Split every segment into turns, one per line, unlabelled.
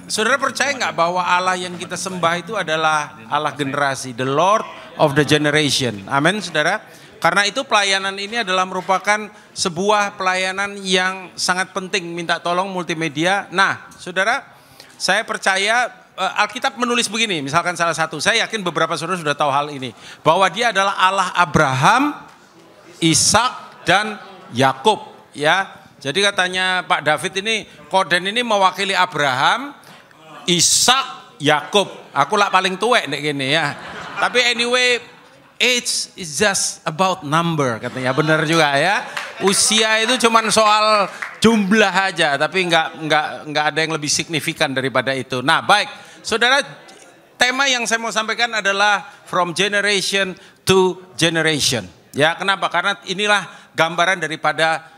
Saudara percaya nggak bahwa Allah yang kita sembah itu adalah Allah generasi, the Lord of the generation. Amin, saudara. Karena itu pelayanan ini adalah merupakan sebuah pelayanan yang sangat penting, minta tolong multimedia. Nah, saudara, saya percaya Alkitab menulis begini, misalkan salah satu, saya yakin beberapa saudara sudah tahu hal ini, bahwa dia adalah Allah Abraham, Ishak dan Yakub, ya. Jadi katanya Pak David ini, Koden ini mewakili Abraham, Ishak, Yakub. Aku lah paling tuwek nek gini ya. Tapi anyway, age is just about number katanya. Benar juga ya. Usia itu cuma soal jumlah aja, tapi nggak ada yang lebih signifikan daripada itu. Nah, baik. Saudara, tema yang saya mau sampaikan adalah from generation to generation. Ya, kenapa? Karena inilah gambaran daripada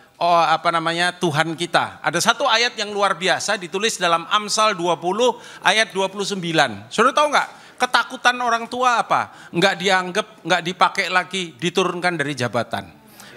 Tuhan kita. Ada satu ayat yang luar biasa ditulis dalam Amsal 20 ayat 29. Saudara tahu nggak? Ketakutan orang tua apa? Nggak dianggap, nggak dipakai lagi, diturunkan dari jabatan.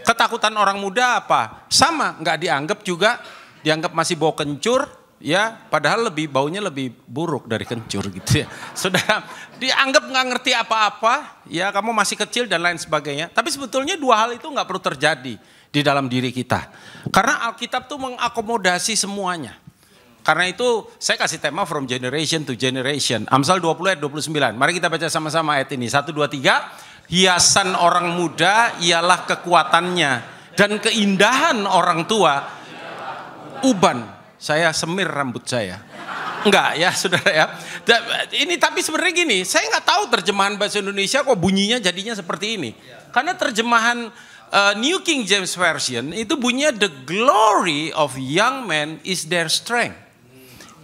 Ketakutan orang muda apa? Sama, nggak dianggap juga, dianggap masih bau kencur, ya. Padahal baunya lebih buruk dari kencur gitu ya. Saudara, dianggap nggak ngerti apa-apa, ya kamu masih kecil dan lain sebagainya. Tapi sebetulnya dua hal itu nggak perlu terjadi di dalam diri kita. Karena Alkitab tuh mengakomodasi semuanya. Karena itu saya kasih tema from generation to generation. Amsal 20 ayat 29. Mari kita baca sama-sama ayat ini. 1, 2, 3. Hiasan orang muda ialah kekuatannya. Dan keindahan orang tua uban. Saya semir rambut saya. Enggak ya saudara ya. Ini tapi sebenarnya gini. Saya nggak tahu terjemahan bahasa Indonesia kok bunyinya jadinya seperti ini. Karena terjemahan New King James Version itu bunyinya the glory of young men is their strength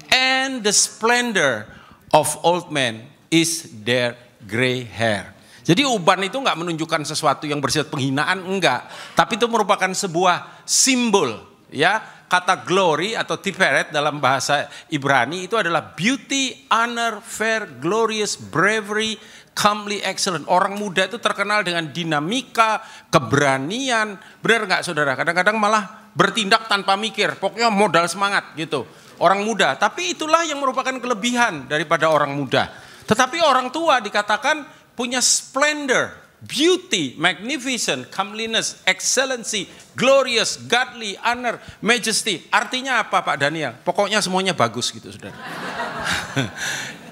and the splendor of old men is their gray hair. Jadi uban itu nggak menunjukkan sesuatu yang bersifat penghinaan, enggak, tapi itu merupakan sebuah simbol, ya. Kata glory atau tiferet dalam bahasa Ibrani itu adalah beauty, honor, fair, glorious, bravery, comely, excellent. Orang muda itu terkenal dengan dinamika, keberanian. Benar nggak saudara? Kadang-kadang malah bertindak tanpa mikir. Pokoknya modal semangat gitu. Orang muda. Tapi itulah yang merupakan kelebihan daripada orang muda. Tetapi orang tua dikatakan punya splendor, beauty, magnificent, comeliness, excellency, glorious, godly, honor, majesty. Artinya apa Pak Daniel? Pokoknya semuanya bagus gitu saudara.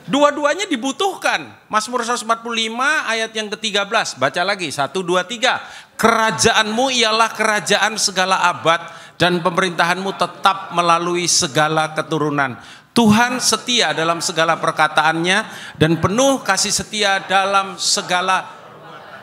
Dua-duanya dibutuhkan. Mazmur 145 ayat yang ke-13. Baca lagi. 1, 2, 3. Kerajaanmu ialah kerajaan segala abad dan pemerintahanmu tetap melalui segala keturunan. Tuhan setia dalam segala perkataannya dan penuh kasih setia dalam segala.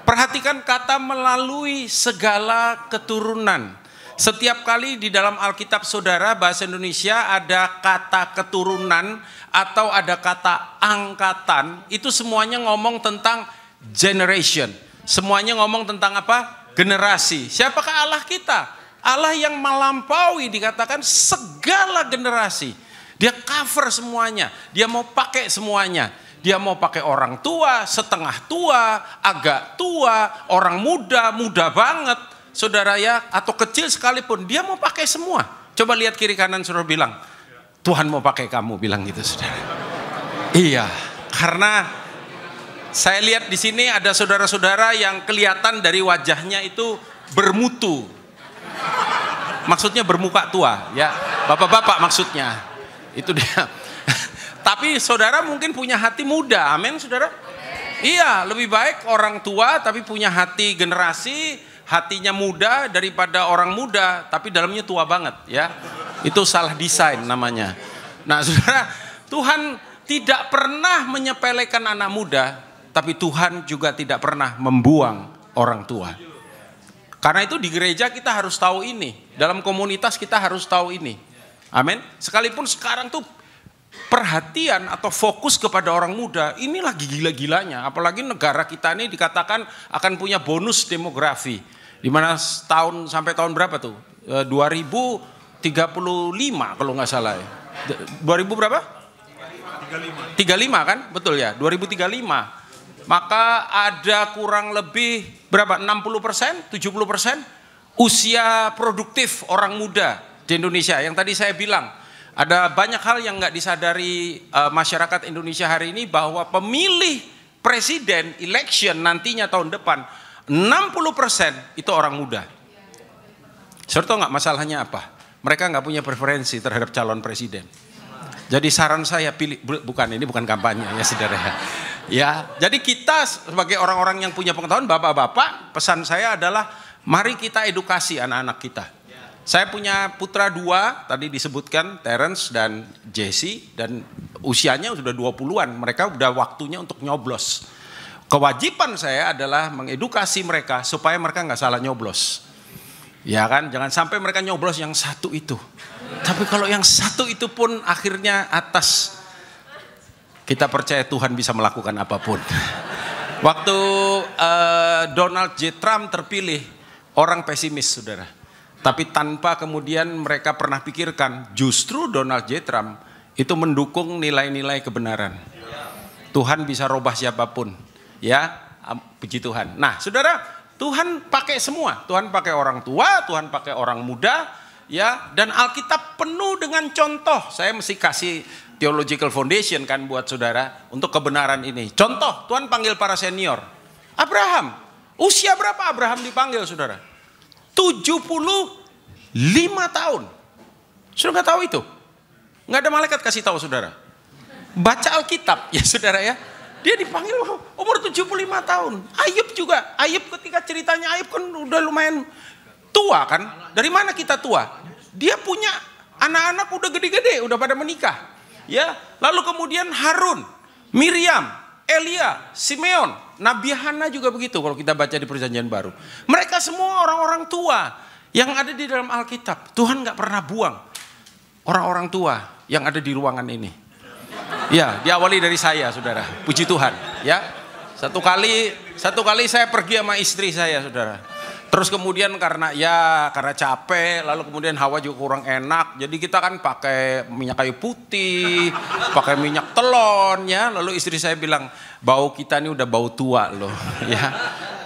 Perhatikan kata melalui segala keturunan. Setiap kali di dalam Alkitab saudara bahasa Indonesia ada kata keturunan atau ada kata angkatan, itu semuanya ngomong tentang generation. Semuanya ngomong tentang apa? Generasi. Siapakah Allah kita? Allah yang melampaui dikatakan segala generasi. Dia cover semuanya, dia mau pakai semuanya. Dia mau pakai orang tua, setengah tua, agak tua, orang muda, muda banget, saudara ya, atau kecil sekalipun, dia mau pakai semua. Coba lihat kiri kanan saudara bilang, Tuhan mau pakai kamu, bilang gitu saudara. Iya, karena saya lihat di sini ada saudara-saudara yang kelihatan dari wajahnya itu bermutu. Maksudnya bermuka tua, ya, bapak-bapak maksudnya. Itu dia. Tapi saudara mungkin punya hati muda, amin saudara? Iya, lebih baik orang tua tapi punya hati generasi, hatinya muda daripada orang muda tapi dalamnya tua banget ya. Itu salah desain namanya. Nah saudara, Tuhan tidak pernah menyepelekan anak muda, tapi Tuhan juga tidak pernah membuang orang tua. Karena itu di gereja kita harus tahu ini, dalam komunitas kita harus tahu ini. Amin. Sekalipun sekarang tuh perhatian atau fokus kepada orang muda ini lagi gila-gilanya. Apalagi negara kita ini dikatakan akan punya bonus demografi. Di mana tahun sampai tahun berapa tuh? 2035 kalau nggak salah ya. 2000 berapa? 35 kan? Betul ya, 2035. Maka ada kurang lebih berapa? 60%, 70% usia produktif orang muda di Indonesia. Yang tadi saya bilang, ada banyak hal yang nggak disadari masyarakat Indonesia hari ini, bahwa pemilih presiden election nantinya tahun depan 60% itu orang muda. Saudara tahu nggak masalahnya apa? Mereka nggak punya preferensi terhadap calon presiden. Jadi saran saya pilih, ini bukan kampanye ya saudara. Ya, jadi kita sebagai orang-orang yang punya pengetahuan, bapak-bapak, pesan saya adalah mari kita edukasi anak-anak kita. Saya punya putra 2, tadi disebutkan Terence dan Jesse, dan usianya sudah 20-an, mereka udah waktunya untuk nyoblos. Kewajiban saya adalah mengedukasi mereka supaya mereka nggak salah nyoblos. Ya kan, jangan sampai mereka nyoblos yang satu itu. Tapi kalau yang satu itu pun akhirnya atas, kita percaya Tuhan bisa melakukan apapun. Waktu Donald J. Trump terpilih, orang pesimis saudara. Tapi tanpa kemudian mereka pernah pikirkan, justru Donald J. Trump itu mendukung nilai-nilai kebenaran. Tuhan bisa robah siapapun. Ya, puji Tuhan. Nah saudara, Tuhan pakai semua. Tuhan pakai orang tua, Tuhan pakai orang muda. Ya, dan Alkitab penuh dengan contoh. Saya mesti kasih theological foundation kan buat saudara untuk kebenaran ini. Contoh, Tuhan panggil para senior. Abraham, usia berapa Abraham dipanggil saudara? 75 tahun. Sudah nggak tahu itu? Nggak ada malaikat kasih tahu saudara. Baca Alkitab ya saudara ya. Dia dipanggil umur 75 tahun. Ayub juga. Ayub ketika ceritanya Ayub kan udah lumayan tua kan. Dari mana kita tua? Dia punya anak-anak udah gede-gede, udah pada menikah. Ya, lalu kemudian Harun, Miriam, Elia, Simeon, Nabi Hana juga begitu kalau kita baca di Perjanjian Baru. Mereka semua orang-orang tua yang ada di dalam Alkitab. Tuhan nggak pernah buang orang-orang tua yang ada di ruangan ini. Ya, diawali dari saya, saudara. Puji Tuhan. Ya, satu kali saya pergi sama istri saya, saudara. Terus kemudian karena capek, lalu kemudian hawa juga kurang enak. Jadi kita kan pakai minyak kayu putih, pakai minyak telon, ya. Lalu istri saya bilang, bau kita ini udah bau tua loh, ya.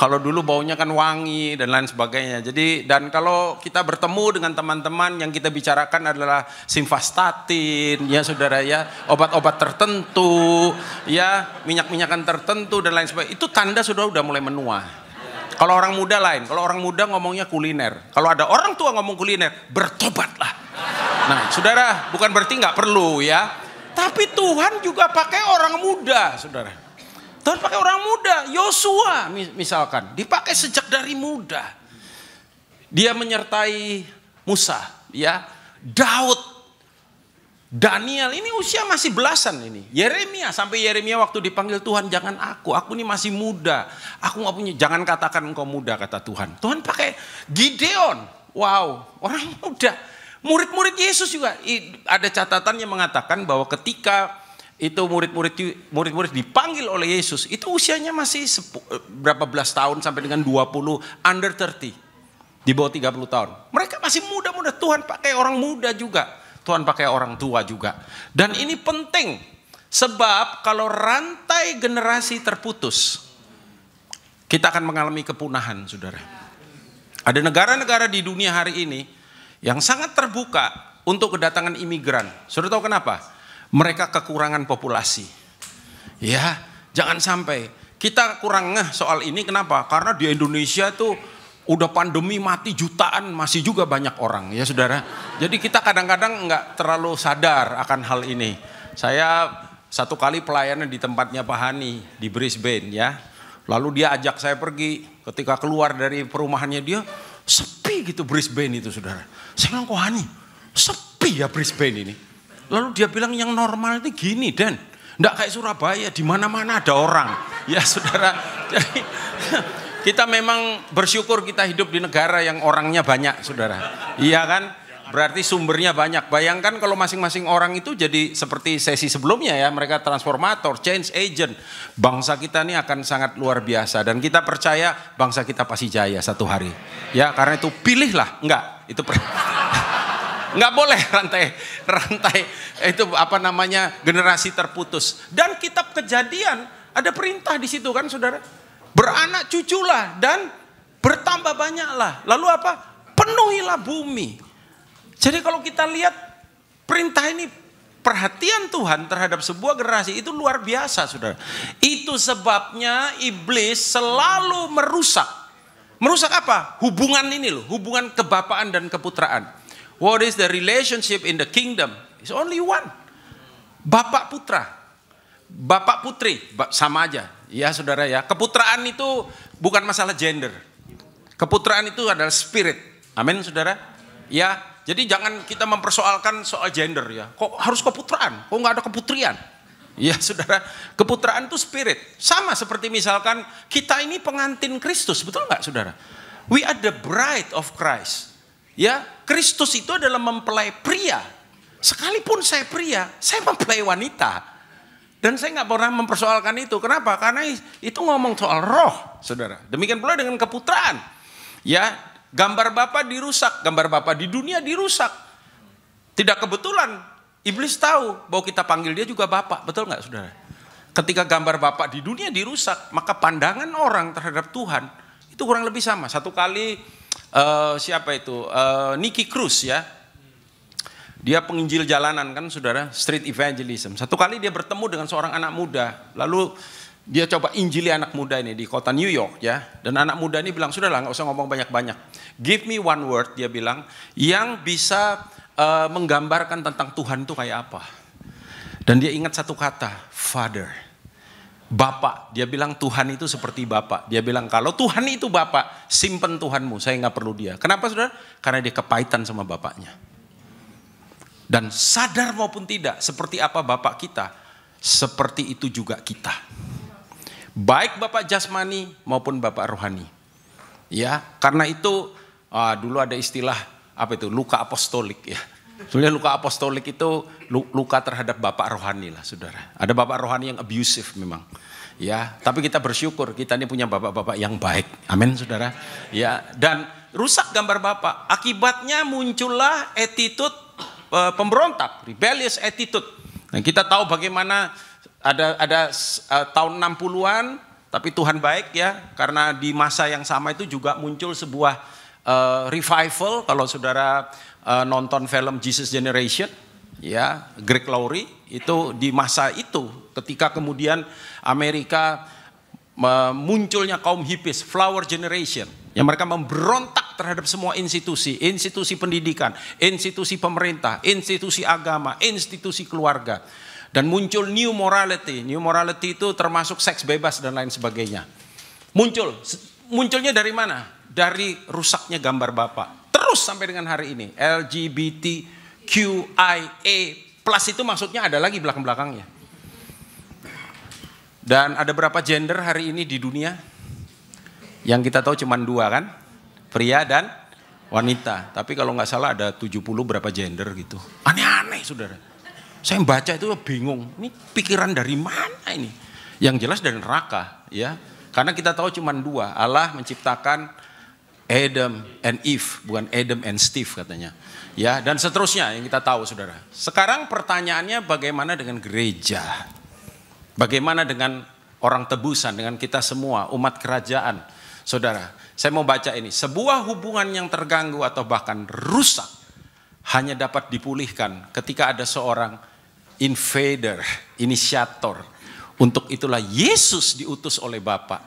Kalau dulu baunya kan wangi dan lain sebagainya. Jadi dan kalau kita bertemu dengan teman-teman yang kita bicarakan adalah simvastatin, ya saudara ya, obat-obat tertentu, ya minyak-minyakan tertentu dan lain sebagainya. Itu tanda sudah mulai menua. Kalau orang muda lain, kalau orang muda ngomongnya kuliner. Kalau ada orang tua ngomong kuliner, bertobatlah. Nah, saudara, bukan berarti nggak perlu ya. Tapi Tuhan juga pakai orang muda, saudara. Tuhan pakai orang muda, Yosua misalkan, dipakai sejak dari muda. Dia menyertai Musa, ya, Daud, Daniel, ini usia masih belasan ini. Yeremia, sampai Yeremia waktu dipanggil Tuhan, jangan aku ini masih muda. Aku nggak punya, jangan katakan engkau muda, kata Tuhan. Tuhan pakai Gideon, wow, orang muda. Murid-murid Yesus juga, ada catatan yang mengatakan bahwa ketika itu murid-murid dipanggil oleh Yesus, itu usianya masih berapa belas tahun sampai dengan 20, under 30, di bawah 30 tahun. Mereka masih muda-muda, Tuhan pakai orang muda juga. Tuhan pakai orang tua juga. Dan ini penting. Sebab kalau rantai generasi terputus, kita akan mengalami kepunahan, saudara. Ada negara-negara di dunia hari ini yang sangat terbuka untuk kedatangan imigran. Saudara tahu kenapa? Mereka kekurangan populasi. Ya, jangan sampai kita kurang ngeh soal ini. Kenapa? Karena di Indonesia tuh udah pandemi mati jutaan, masih juga banyak orang ya saudara. Jadi kita kadang-kadang nggak terlalu sadar akan hal ini. Saya satu kali pelayanan di tempatnya Pak Hani di Brisbane ya. Lalu dia ajak saya pergi, ketika keluar dari perumahannya dia, sepi gitu Brisbane itu saudara. Saya bilang, kok Hani, sepi ya Brisbane ini. Lalu dia bilang yang normal itu gini Dan, nggak kayak Surabaya, di mana-mana ada orang. Ya saudara, jadi kita memang bersyukur kita hidup di negara yang orangnya banyak, saudara. Iya kan? Berarti sumbernya banyak. Bayangkan kalau masing-masing orang itu jadi seperti sesi sebelumnya ya, mereka transformator, change agent. Bangsa kita ini akan sangat luar biasa dan kita percaya bangsa kita pasti jaya satu hari. Ya, karena itu pilihlah, enggak, itu Nggak boleh rantai itu apa namanya, generasi terputus. Dan kitab Kejadian ada perintah di situ kan saudara. Beranak cuculah dan bertambah banyaklah. Lalu apa? Penuhilah bumi. Jadi kalau kita lihat perintah ini, perhatian Tuhan terhadap sebuah generasi itu luar biasa saudara. Itu sebabnya iblis selalu merusak. Merusak apa? Hubungan ini loh, hubungan kebapaan dan keputraan. What is the relationship in the kingdom? It's only one. Bapak putra, bapak putri, sama aja. Ya saudara ya, keputraan itu bukan masalah gender. Keputraan itu adalah spirit. Amin saudara. Ya, jadi jangan kita mempersoalkan soal gender ya. Kok harus keputraan? Kok nggak ada keputrian? Ya saudara, keputraan itu spirit. Sama seperti misalkan kita ini pengantin Kristus, betul nggak saudara? We are the bride of Christ. Ya, Kristus itu adalah mempelai pria. Sekalipun saya pria, saya mempelai wanita. Dan saya nggak pernah mempersoalkan itu. Kenapa? Karena itu ngomong soal roh, saudara. Demikian pula dengan keputraan. Ya, gambar Bapa dirusak, gambar Bapa di dunia dirusak. Tidak kebetulan. Iblis tahu bahwa kita panggil dia juga Bapak, betul nggak saudara? Ketika gambar Bapak di dunia dirusak, maka pandangan orang terhadap Tuhan itu kurang lebih sama. Satu kali siapa itu? Nicky Cruz ya. Dia penginjil jalanan kan saudara, street evangelism. Satu kali dia bertemu dengan seorang anak muda, lalu dia coba injili anak muda ini di kota New York ya. Dan anak muda ini bilang, sudahlah nggak usah ngomong banyak-banyak. Give me one word, dia bilang, yang bisa menggambarkan tentang Tuhan itu kayak apa. Dan dia ingat satu kata, Father. Bapak, dia bilang Tuhan itu seperti Bapak. Dia bilang kalau Tuhan itu Bapak, simpen Tuhanmu, saya nggak perlu dia. Kenapa saudara? Karena dia kepahitan sama bapaknya. Dan sadar maupun tidak, seperti apa Bapak kita, seperti itu juga kita. Baik Bapak jasmani maupun Bapak rohani. Ya, karena itu dulu ada istilah apa itu? Luka apostolik ya. Sebenarnya luka apostolik itu luka terhadap bapak rohani lah saudara. Ada bapak rohani yang abusive memang. Ya, tapi kita bersyukur kita ini punya bapak-bapak yang baik. Amin saudara. Ya, dan rusak gambar bapak. Akibatnya muncullah attitude pemberontak, rebellious attitude. Nah, kita tahu bagaimana ada tahun 60-an, tapi Tuhan baik ya, karena di masa yang sama itu juga muncul sebuah revival. Kalau saudara nonton film Jesus Generation, ya Greg Laurie, itu di masa itu, ketika kemudian Amerika munculnya kaum hippies, flower generation, yang mereka memberontak terhadap semua institusi pendidikan, institusi pemerintah, institusi agama, institusi keluarga. Dan muncul new morality. New morality itu termasuk seks bebas dan lain sebagainya. Munculnya dari mana? Dari rusaknya gambar Bapak. Terus sampai dengan hari ini. LGBTQIA plus itu maksudnya ada lagi belakang-belakangnya. Dan ada berapa gender hari ini di dunia? Yang kita tahu cuma 2 kan? Pria dan wanita. Tapi kalau nggak salah ada 70 berapa gender gitu. Aneh-aneh saudara. Saya baca itu bingung, ini pikiran dari mana ini? Yang jelas dari neraka, ya. Karena kita tahu cuma 2, Allah menciptakan Adam and Eve, bukan Adam and Steve katanya. Ya, dan seterusnya yang kita tahu saudara. Sekarang pertanyaannya bagaimana dengan gereja? Bagaimana dengan orang tebusan, dengan kita semua, umat kerajaan? Saudara, saya mau baca ini. Sebuah hubungan yang terganggu atau bahkan rusak hanya dapat dipulihkan ketika ada seorang invader, inisiator. Untuk itulah Yesus diutus oleh Bapa.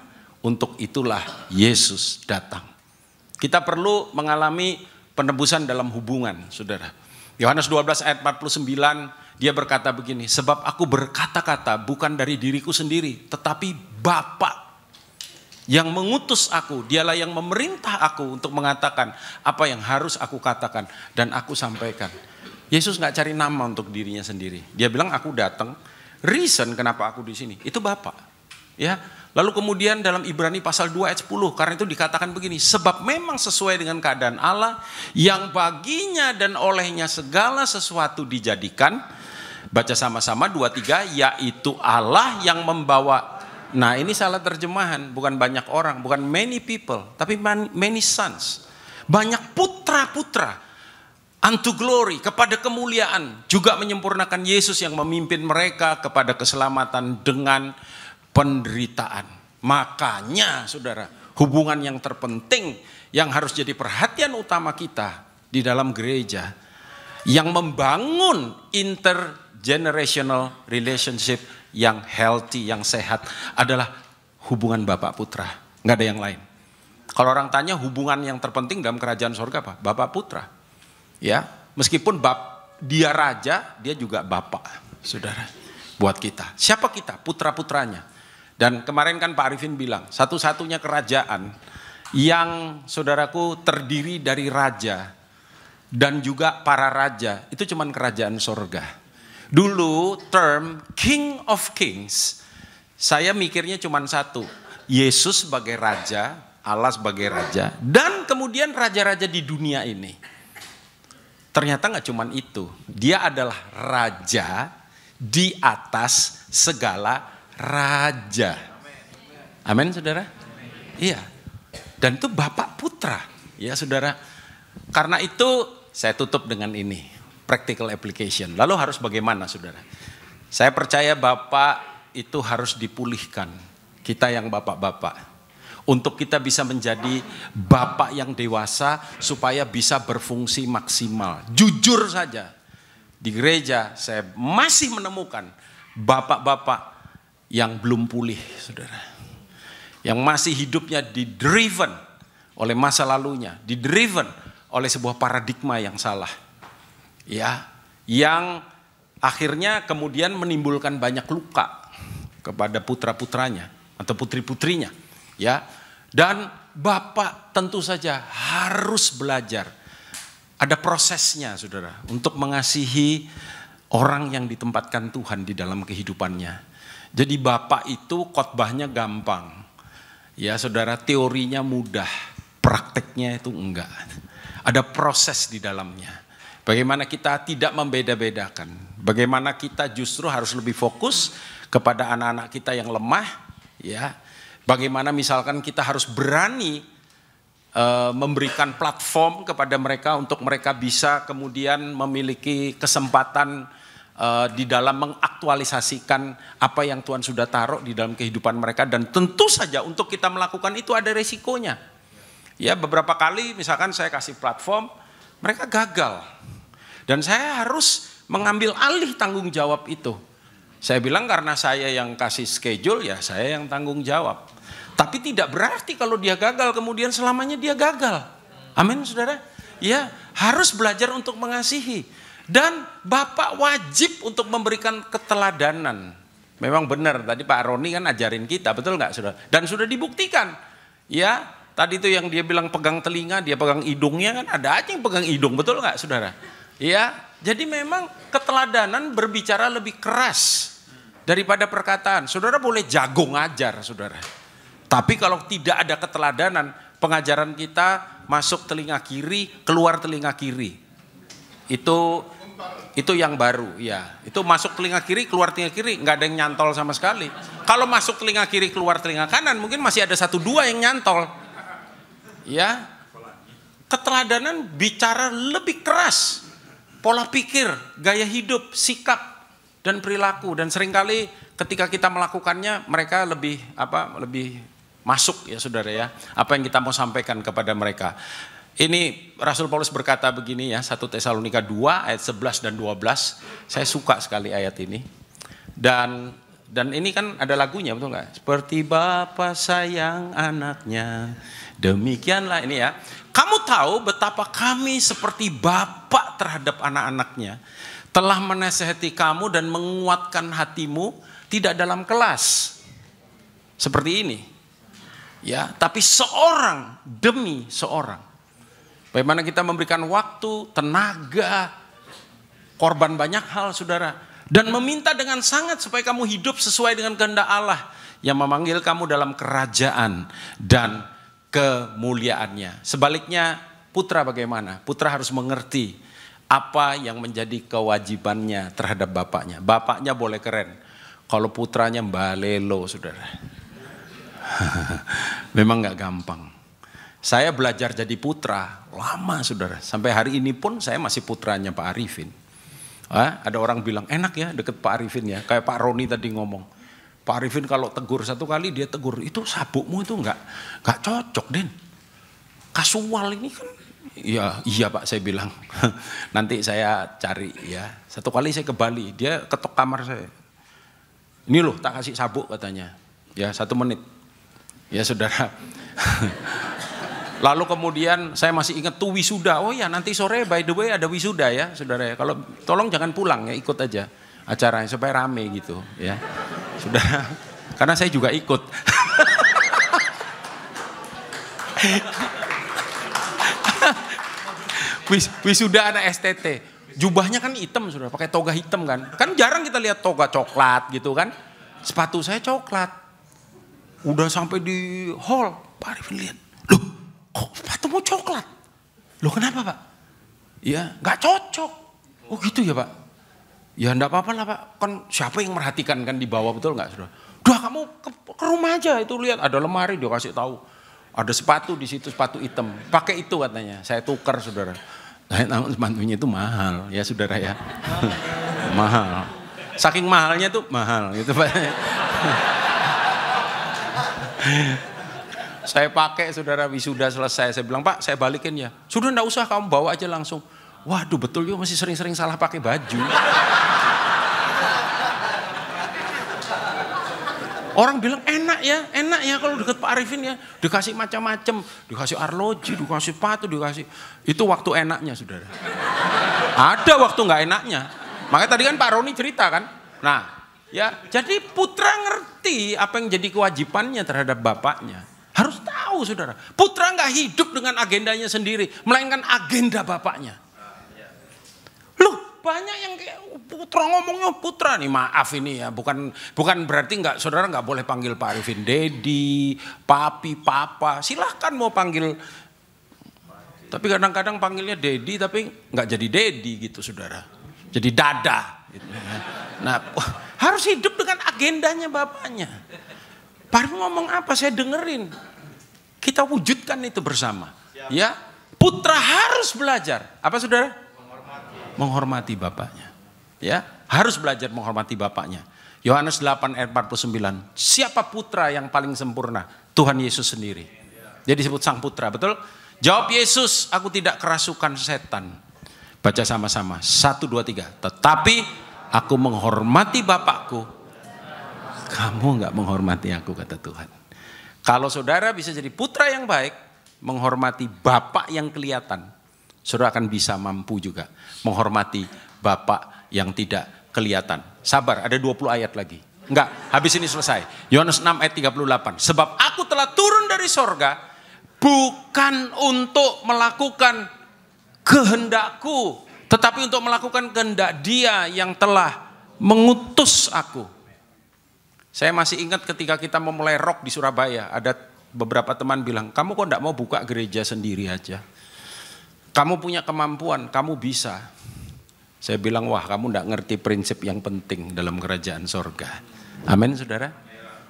Untuk itulah Yesus datang. Kita perlu mengalami penebusan dalam hubungan, saudara. Yohanes 12 ayat 49, dia berkata begini, sebab aku berkata-kata bukan dari diriku sendiri, tetapi Bapa yang mengutus aku, dialah yang memerintah aku untuk mengatakan apa yang harus aku katakan dan aku sampaikan. Yesus nggak cari nama untuk dirinya sendiri. Dia bilang aku datang, reason kenapa aku di sini itu Bapa. Ya. Lalu kemudian dalam Ibrani pasal 2 ayat 10, karena itu dikatakan begini, sebab memang sesuai dengan keadaan Allah yang baginya dan olehnya segala sesuatu dijadikan. Baca sama-sama 2-3, yaitu Allah yang membawa. Nah ini salah terjemahan, bukan banyak orang, bukan many people, tapi many sons. Banyak putra-putra. unto glory, kepada kemuliaan, juga menyempurnakan Yesus yang memimpin mereka kepada keselamatan dengan penderitaan. Makanya saudara, hubungan yang terpenting yang harus jadi perhatian utama kita di dalam gereja, yang membangun intergenerational relationship yang healthy, yang sehat, adalah hubungan Bapak Putra. Nggak ada yang lain. Kalau orang tanya hubungan yang terpenting dalam kerajaan surga apa? Bapak Putra. Ya, meskipun dia raja, dia juga bapak, saudara, buat kita. Siapa kita? Putra-putranya. Dan kemarin kan Pak Arifin bilang, satu-satunya kerajaan yang saudaraku terdiri dari raja dan juga para raja, itu cuman kerajaan surga. Dulu term King of Kings, saya mikirnya cuman satu, Yesus sebagai raja, Allah sebagai raja, dan kemudian raja-raja di dunia ini. Ternyata gak cuman itu, dia adalah raja di atas segala raja. Amin saudara? Iya. Dan itu Bapak Putra, ya saudara. Karena itu saya tutup dengan ini, practical application. Lalu harus bagaimana saudara? Saya percaya Bapak itu harus dipulihkan, kita yang bapak-bapak. Untuk kita bisa menjadi bapak yang dewasa supaya bisa berfungsi maksimal. Jujur saja, di gereja saya masih menemukan bapak-bapak yang belum pulih, saudara. Yang masih hidupnya didriven oleh masa lalunya, didriven oleh sebuah paradigma yang salah. Ya, yang akhirnya kemudian menimbulkan banyak luka kepada putra-putranya atau putri-putrinya. Ya, dan Bapak tentu saja harus belajar. Ada prosesnya saudara, untuk mengasihi orang yang ditempatkan Tuhan di dalam kehidupannya. Jadi Bapak itu khotbahnya gampang. Ya saudara, teorinya mudah, prakteknya itu enggak. Ada proses di dalamnya. Bagaimana kita tidak membeda-bedakan. Bagaimana kita justru harus lebih fokus kepada anak-anak kita yang lemah. Ya, bagaimana misalkan kita harus berani memberikan platform kepada mereka untuk mereka bisa kemudian memiliki kesempatan di dalam mengaktualisasikan apa yang Tuhan sudah taruh di dalam kehidupan mereka. Dan tentu saja untuk kita melakukan itu ada resikonya. Ya, beberapa kali misalkan saya kasih platform, mereka gagal. Dan saya harus mengambil alih tanggung jawab itu. Saya bilang karena saya yang kasih schedule, ya saya yang tanggung jawab. Tapi tidak berarti kalau dia gagal kemudian selamanya dia gagal. Amin saudara. Ya, harus belajar untuk mengasihi. Dan Bapak wajib untuk memberikan keteladanan. Memang benar tadi Pak Roni kan ajarin kita, betul nggak saudara? Dan sudah dibuktikan. Ya, tadi itu yang dia bilang pegang telinga, dia pegang hidungnya, kan ada aja yang pegang hidung, betul nggak saudara? Ya, jadi memang keteladanan berbicara lebih keras daripada perkataan. Saudara boleh jago ngajar saudara. Tapi kalau tidak ada keteladanan, pengajaran kita masuk telinga kiri, keluar telinga kiri. Itu yang baru, ya. Itu masuk telinga kiri, keluar telinga kiri, nggak ada yang nyantol sama sekali. Kalau masuk telinga kiri, keluar telinga kanan, mungkin masih ada 1-2 yang nyantol. Ya, keteladanan bicara lebih keras. Pola pikir, gaya hidup, sikap, dan perilaku. Dan seringkali ketika kita melakukannya, mereka lebih masuk ya saudara ya. Apa yang kita mau sampaikan kepada mereka. Ini Rasul Paulus berkata begini ya, 1 Tesalonika 2 ayat 11 dan 12. Saya suka sekali ayat ini. Dan ini kan ada lagunya, betul nggak? Seperti Bapa sayang anaknya, demikianlah ini ya. Kamu tahu betapa kami seperti Bapa terhadap anak-anaknya, telah menasihati kamu dan menguatkan hatimu, tidak dalam kelas seperti ini. Ya, tapi seorang demi seorang. Bagaimana kita memberikan waktu, tenaga, korban banyak hal saudara. Dan meminta dengan sangat supaya kamu hidup sesuai dengan kehendak Allah yang memanggil kamu dalam kerajaan dan kemuliaannya. Sebaliknya putra bagaimana? Putra harus mengerti apa yang menjadi kewajibannya terhadap bapaknya. Bapaknya boleh keren, kalau putranya mbalelo saudara. Memang gak gampang. Saya belajar jadi putra lama saudara. Sampai hari ini pun saya masih putranya Pak Arifin. Ada orang bilang enak ya deket Pak Arifin ya. Kayak Pak Roni tadi ngomong. Pak Arifin kalau tegur satu kali dia tegur. Itu sabukmu itu nggak cocok Den. Kasual ini kan. Iya Pak saya bilang. Nanti saya cari ya. Satu kali saya ke Bali. Dia ketok kamar saya. Ini loh tak kasih sabuk katanya. Ya 1 menit. Ya saudara. Lalu kemudian saya masih ingat tuh wisuda. Oh ya nanti sore by the way ada wisuda ya saudara ya. Kalau tolong jangan pulang ya ikut aja acaranya supaya rame gitu ya. Saudara. Karena saya juga ikut. Wisuda anak STT. Jubahnya kan hitam saudara. Pakai toga hitam kan. Kan jarang kita lihat toga coklat gitu kan. Sepatu saya coklat. Udah sampai di hall. Pak Arifin lihat. Loh kok sepatumu coklat? Loh kenapa Pak? Ya nggak cocok. Oh gitu ya Pak? Ya enggak apa-apa lah Pak. Kan siapa yang merhatikan kan di bawah betul nggak saudara? Udah kamu ke rumah aja itu lihat ada lemari dia kasih tahu. Ada sepatu di situ sepatu hitam. Pakai itu katanya. Saya tukar saudara. Namun sepatunya itu mahal ya saudara ya. Mahal. Saking mahalnya tuh mahal gitu Pak. Saya pakai saudara wisuda selesai. Saya bilang Pak saya balikin ya. Sudah enggak usah kamu bawa aja langsung. Waduh betul juga masih sering-sering salah pakai baju. Orang bilang enak ya kalau deket Pak Arifin ya. Dikasih macam-macam. Dikasih arloji, dikasih sepatu, dikasih. Itu waktu enaknya saudara. Ada waktu nggak enaknya. Makanya tadi kan Pak Roni cerita kan. Nah ya jadi putra ngerti apa yang jadi kewajibannya terhadap bapaknya. Harus tahu saudara. Putra nggak hidup dengan agendanya sendiri. Melainkan agenda bapaknya. Loh banyak yang kayak putra ngomongnya putra nih. Maaf ini ya. Bukan berarti saudara nggak boleh panggil Pak Arifin Dedi, Papi, Papa. Silahkan mau panggil. Tapi kadang-kadang panggilnya Dedi tapi nggak jadi Dedi gitu saudara. Jadi Dada. Gitu, ya. Nah harus hidup dengan agendanya bapaknya. Pak Arifin ngomong apa saya dengerin. Kita wujudkan itu bersama. Ya, putra harus belajar. Apa saudara? Menghormati bapaknya. Ya, harus belajar menghormati bapaknya. Yohanes 8 ayat 49. Siapa putra yang paling sempurna? Tuhan Yesus sendiri. Dia disebut sang putra, betul? Jawab Yesus, aku tidak kerasukan setan. Baca sama-sama. 1, 2, 3. Tetapi aku menghormati bapakku. Kamu nggak menghormati aku kata Tuhan. Kalau saudara bisa jadi putra yang baik, menghormati bapak yang kelihatan, saudara akan bisa mampu juga menghormati bapak yang tidak kelihatan. Sabar, ada 20 ayat lagi. Enggak, habis ini selesai. Yohanes 6 ayat 38. Sebab aku telah turun dari sorga, bukan untuk melakukan kehendakku, tetapi untuk melakukan kehendak Dia yang telah mengutus aku. Saya masih ingat ketika kita memulai rock di Surabaya, ada beberapa teman bilang, kamu kok enggak mau buka gereja sendiri aja? Kamu punya kemampuan, kamu bisa. Saya bilang, wah kamu enggak ngerti prinsip yang penting dalam kerajaan sorga. Amin saudara.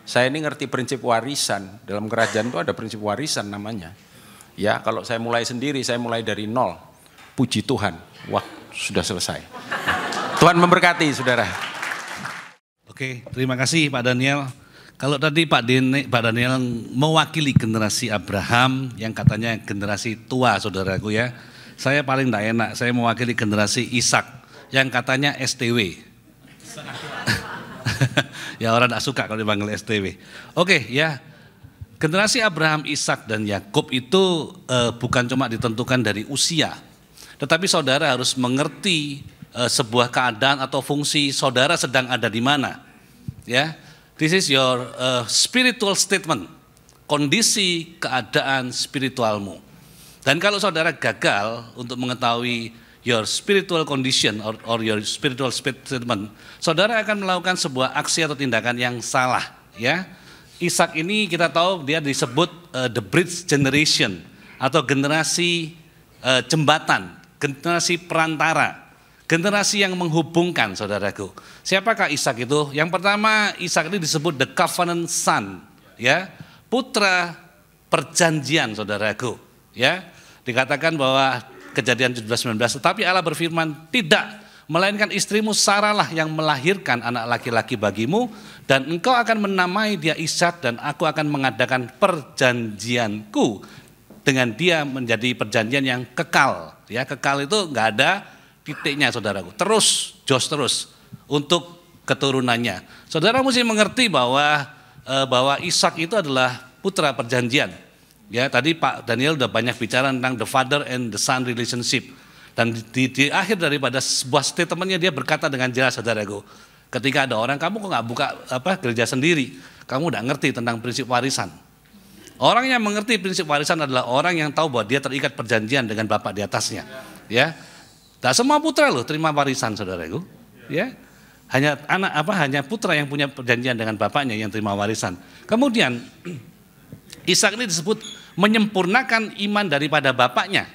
Saya ini ngerti prinsip warisan. Dalam kerajaan itu ada prinsip warisan namanya. Ya kalau saya mulai sendiri, saya mulai dari nol. Puji Tuhan, wah sudah selesai. Tuhan memberkati saudara.
Oke, terima kasih Pak Daniel. Kalau tadi Pak Daniel mewakili generasi Abraham yang katanya generasi tua saudaraku ya. Saya paling tidak enak, saya mewakili generasi Ishak yang katanya STW. Ya orang tidak suka kalau dipanggil STW. Oke ya, generasi Abraham, Ishak dan Yakub itu bukan cuma ditentukan dari usia. Tetapi saudara harus mengerti sebuah keadaan atau fungsi saudara sedang ada di mana. Ya, this is your spiritual statement, kondisi keadaan spiritualmu. Dan kalau saudara gagal untuk mengetahui your spiritual condition or your spiritual statement, saudara akan melakukan sebuah aksi atau tindakan yang salah. Ya, Ishak ini kita tahu dia disebut the bridge generation atau generasi jembatan, generasi perantara, generasi yang menghubungkan saudaraku. Siapakah Ishak itu? Yang pertama Ishak ini disebut the covenant son, ya, putra perjanjian, saudaraku. Ya, dikatakan bahwa Kejadian 17:19, tetapi Allah berfirman, tidak, melainkan istrimu Sarah lah yang melahirkan anak laki-laki bagimu, dan engkau akan menamai dia Ishak, dan aku akan mengadakan perjanjianku dengan dia menjadi perjanjian yang kekal. Ya, kekal itu nggak ada titiknya, saudaraku. Terus, terus untuk keturunannya. Saudara mesti mengerti bahwa Ishak itu adalah putra perjanjian. Ya, tadi Pak Daniel udah banyak bicara tentang the father and the son relationship. Dan di akhir daripada sebuah statementnya dia berkata dengan jelas, saudaraku, ketika ada orang, kamu kok nggak buka gereja sendiri, kamu udah ngerti tentang prinsip warisan. Orang yang mengerti prinsip warisan adalah orang yang tahu bahwa dia terikat perjanjian dengan bapak di atasnya. Ya, tak semua putra loh terima warisan, saudaraku. Ya, hanya putra yang punya perjanjian dengan bapaknya yang terima warisan. Kemudian Ishak ini disebut menyempurnakan iman daripada bapaknya.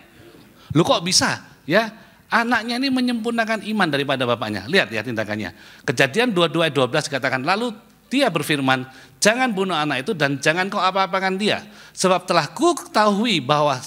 Lu kok bisa? Ya, anaknya ini menyempurnakan iman daripada bapaknya. Lihat ya tindakannya. Kejadian 22 ayat 12 dikatakan, lalu dia berfirman, jangan bunuh anak itu dan jangan kau apa-apakan dia, sebab telah ku ketahui bahwa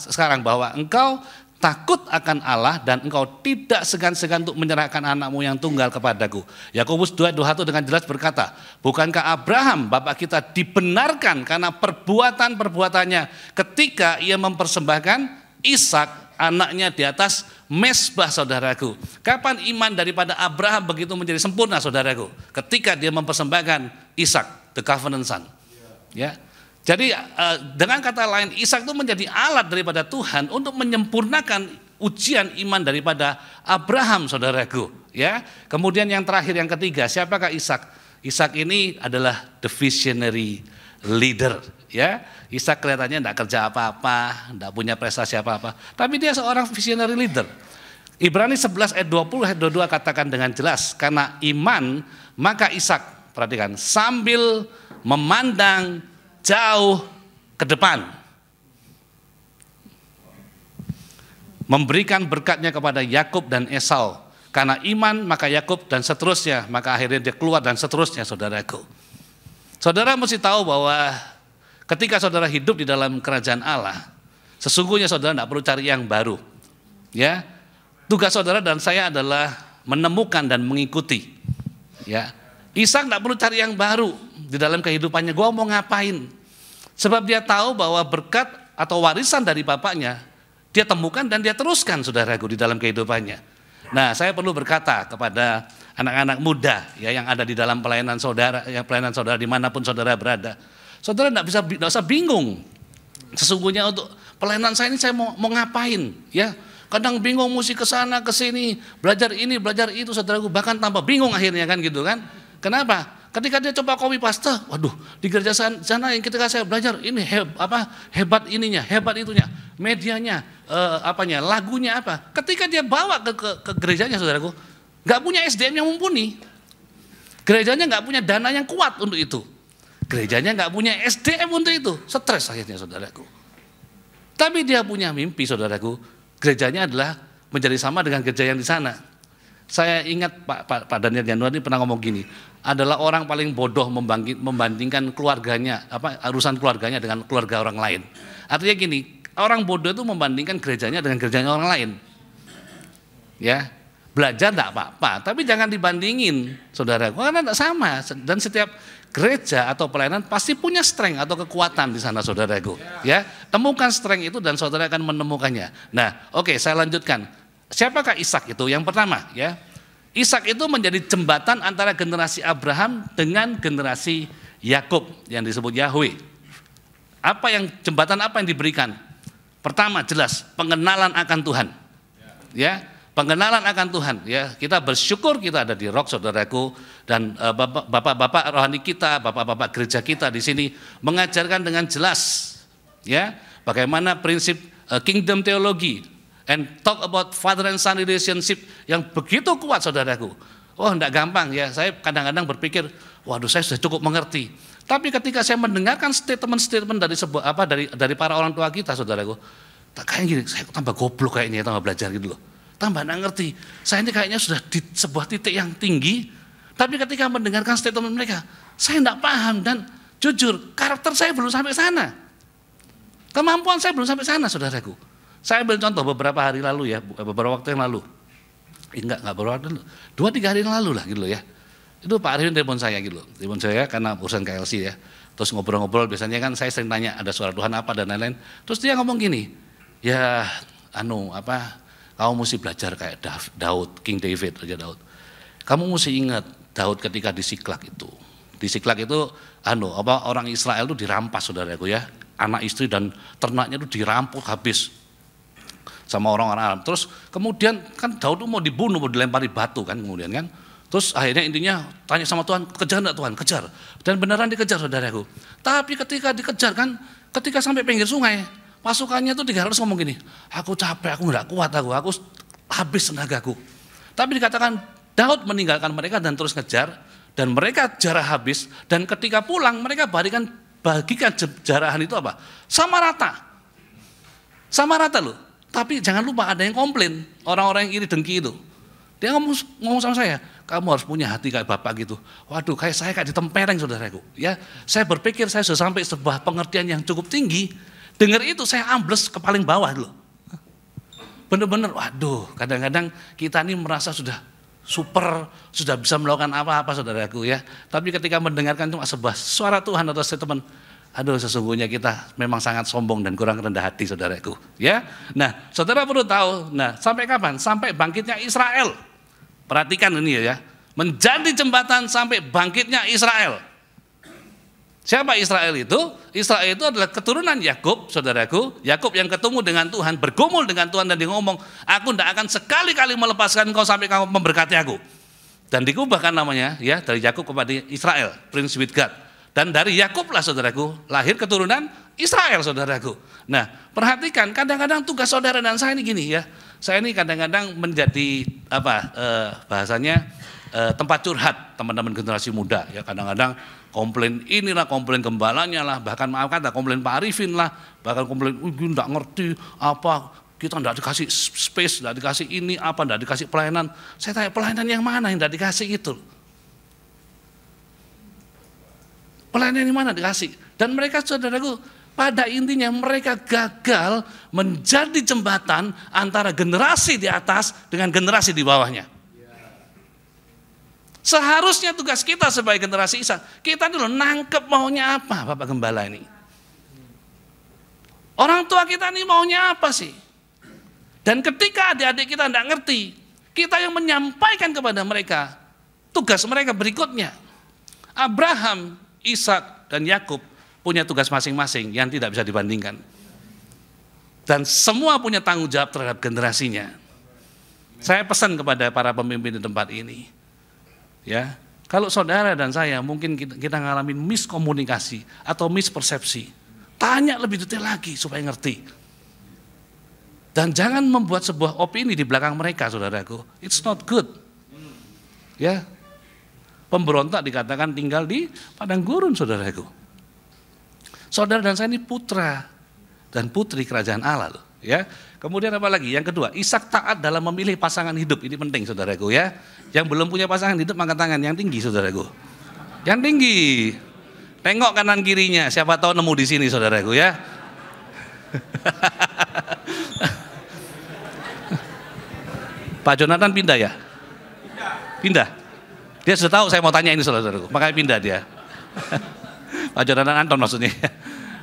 engkau takut akan Allah dan engkau tidak segan-segan untuk menyerahkan anakmu yang tunggal kepadaku. Yakobus 2:21 dengan jelas berkata, bukankah Abraham bapak kita dibenarkan karena perbuatan-perbuatannya ketika ia mempersembahkan Ishak anaknya di atas mezbah, saudaraku. Kapan iman daripada Abraham begitu menjadi sempurna, saudaraku? Ketika dia mempersembahkan Ishak, the covenant son. Ya. Jadi dengan kata lain, Ishak itu menjadi alat daripada Tuhan untuk menyempurnakan ujian iman daripada Abraham, saudaraku. Ya, kemudian yang terakhir, yang ketiga, siapakah Ishak? Ishak ini adalah the visionary leader. Ya, Ishak kelihatannya tidak kerja apa-apa, tidak punya prestasi apa-apa, tapi dia seorang visionary leader. Ibrani 11 ayat 20 ayat 22 katakan dengan jelas, karena iman maka Ishak, perhatikan, sambil memandang jauh ke depan, memberikan berkatnya kepada Yakub dan Esau. Karena iman maka Yakub dan seterusnya, maka akhirnya dia keluar dan seterusnya, saudaraku. Saudara mesti tahu bahwa ketika saudara hidup di dalam kerajaan Allah, sesungguhnya saudara tidak perlu cari yang baru. Ya, tugas saudara dan saya adalah menemukan dan mengikuti. Ya, Ishak tidak perlu cari yang baru di dalam kehidupannya. Gua mau ngapain? Sebab dia tahu bahwa berkat atau warisan dari bapaknya dia temukan dan dia teruskan, saudaraku, di dalam kehidupannya. Nah, saya perlu berkata kepada anak-anak muda ya yang ada di dalam pelayanan saudara, dimanapun saudara berada. Saudara tidak usah bingung. Sesungguhnya untuk pelayanan saya ini saya mau ngapain? Ya, kadang bingung mesti ke sana ke sini, belajar ini, belajar itu, saudaraku, bahkan tambah bingung akhirnya kan gitu kan. Kenapa? Ketika dia coba copy paste, waduh, di gereja sana yang ketika saya belajar ini hebat ininya, hebat itunya, medianya, lagunya apa. Ketika dia bawa ke gerejanya, saudaraku, nggak punya SDM yang mumpuni. Gerejanya nggak punya dana yang kuat untuk itu. Gerejanya nggak punya SDM untuk itu. Stres akhirnya, saudaraku. Tapi dia punya mimpi, saudaraku. Gerejanya adalah menjadi sama dengan gereja yang di sana. Saya ingat Pak Daniel Januari pernah ngomong gini, adalah orang paling bodoh membandingkan keluarganya, urusan keluarganya dengan keluarga orang lain. Artinya gini, orang bodoh itu membandingkan gerejanya dengan gerejanya orang lain. Ya, belajar tidak apa-apa, tapi jangan dibandingin, saudara, karena tidak sama. Dan setiap gereja atau pelayanan pasti punya strength atau kekuatan di sana, saudaraku. Ya, temukan strength itu dan saudara akan menemukannya. Nah, oke, saya lanjutkan. Siapakah Ishak itu? Yang pertama, ya, Ishak itu menjadi jembatan antara generasi Abraham dengan generasi Yakub yang disebut Yahweh. Jembatan apa yang diberikan? Pertama, jelas pengenalan akan Tuhan. Ya, pengenalan akan Tuhan. Ya, kita bersyukur kita ada di Rock, saudaraku, dan bapak-bapak rohani kita, bapak-bapak gereja kita di sini mengajarkan dengan jelas, ya, bagaimana prinsip kingdom teologi. And talk about father and son relationship yang begitu kuat, saudaraku. Oh, enggak gampang ya. Saya kadang-kadang berpikir, waduh, saya sudah cukup mengerti. Tapi ketika saya mendengarkan statement-statement dari para orang tua kita, saudaraku, kayaknya gini, saya tambah goblok kayaknya, tambah belajar gitu loh. Tambah enggak ngerti. Saya ini kayaknya sudah di sebuah titik yang tinggi, tapi ketika mendengarkan statement mereka, saya enggak paham dan jujur, karakter saya belum sampai sana. Kemampuan saya belum sampai sana, saudaraku. Saya ambil contoh beberapa hari lalu ya, beberapa waktu yang lalu. Enggak beberapa waktu lalu, 2-3 hari yang lalu lah gitu loh ya. Itu Pak Arifin telepon saya gitu loh. Telepon saya karena urusan KLC ya. Terus ngobrol-ngobrol, biasanya kan saya sering tanya ada suara Tuhan apa dan lain-lain. Terus dia ngomong gini, ya kamu mesti belajar kayak Daud, King David, Raja Daud. Kamu mesti ingat Daud ketika di Siklak itu. Di Siklak itu orang Israel itu dirampas, saudaraku ya. Anak istri dan ternaknya itu dirampok habis sama orang-orang Aram. Terus kemudian kan Daud itu mau dibunuh, mau dilempari batu kan kemudian kan. Terus akhirnya intinya tanya sama Tuhan, kejar enggak Tuhan? Kejar. Dan beneran dikejar, saudaraku. Tapi ketika dikejar kan, ketika sampai pinggir sungai, pasukannya itu 300 ngomong gini, aku capek, aku enggak kuat, aku habis tenagaku. Tapi dikatakan Daud meninggalkan mereka dan terus ngejar, dan mereka jarah habis, dan ketika pulang mereka bagikan jarahan itu apa? Sama rata loh. Tapi jangan lupa ada yang komplain, orang-orang yang iri dengki itu. Dia ngomong sama saya, kamu harus punya hati kayak bapak gitu. Waduh, saya kayak ditempeleng, saudaraku. Ya, saya berpikir saya sudah sampai sebuah pengertian yang cukup tinggi. Dengar itu saya ambles ke paling bawah loh. Bener-bener, waduh, kadang-kadang kita ini merasa sudah super, sudah bisa melakukan apa-apa, saudaraku ya. Tapi ketika mendengarkan cuma sebuah suara Tuhan atau statement, aduh sesungguhnya kita memang sangat sombong dan kurang rendah hati, saudaraku ya. Nah, saudara perlu tahu, sampai kapan? Sampai bangkitnya Israel. Perhatikan ini ya, menjadi jembatan sampai bangkitnya Israel. Siapa Israel itu? Israel itu adalah keturunan Yakub, saudaraku. Yakub yang ketemu dengan Tuhan, bergumul dengan Tuhan dan dia ngomong, aku tidak akan sekali-kali melepaskan kau sampai kau memberkati aku. Dan dikubahkan namanya ya dari Yakub kepada Israel, Prince with God. Dan dari Yakub lah, saudaraku, lahir keturunan Israel, saudaraku. Nah, perhatikan, kadang-kadang tugas saudara dan saya ini gini ya. Saya ini kadang-kadang menjadi bahasanya tempat curhat teman-teman generasi muda ya. Kadang-kadang komplain inilah, komplain gembalanya lah, bahkan maaf kata komplain Pak Arifin lah, bahkan komplain enggak ngerti apa, kita enggak dikasih space, enggak dikasih ini apa, enggak dikasih pelayanan. Saya tanya, pelayanan yang mana yang enggak dikasih itu? Pelayanan yang mana dikasih? Dan mereka, saudaraku, pada intinya mereka gagal menjadi jembatan antara generasi di atas dengan generasi di bawahnya. Seharusnya tugas kita sebagai generasi Ishak, kita dulu nangkep maunya apa Bapak Gembala ini. Orang tua kita ini maunya apa sih? Dan ketika adik-adik kita tidak ngerti, kita yang menyampaikan kepada mereka tugas mereka berikutnya. Abraham, Ishak, dan Yakub punya tugas masing-masing yang tidak bisa dibandingkan. Dan semua punya tanggung jawab terhadap generasinya. Saya pesan kepada para pemimpin di tempat ini, ya, kalau saudara dan saya mungkin kita ngalamin miskomunikasi atau mispersepsi, tanya lebih detail lagi supaya ngerti. Dan jangan membuat sebuah opini di belakang mereka, saudaraku. It's not good. Ya, pemberontak dikatakan tinggal di padang gurun, saudaraku. Saudara dan saya ini putra dan putri kerajaan Allah loh, ya. Kemudian apa lagi? Yang kedua, Ishak taat dalam memilih pasangan hidup. Ini penting, saudaraku ya. Yang belum punya pasangan hidup angkat tangan yang tinggi, saudaraku. Yang tinggi. Tengok kanan kirinya, siapa tahu nemu di sini, saudaraku ya. Pak Jonathan pindah ya? Pindah. Dia sudah tahu saya mau tanya ini, saudaraku. Makanya pindah dia. Pak Jonathan Anton maksudnya.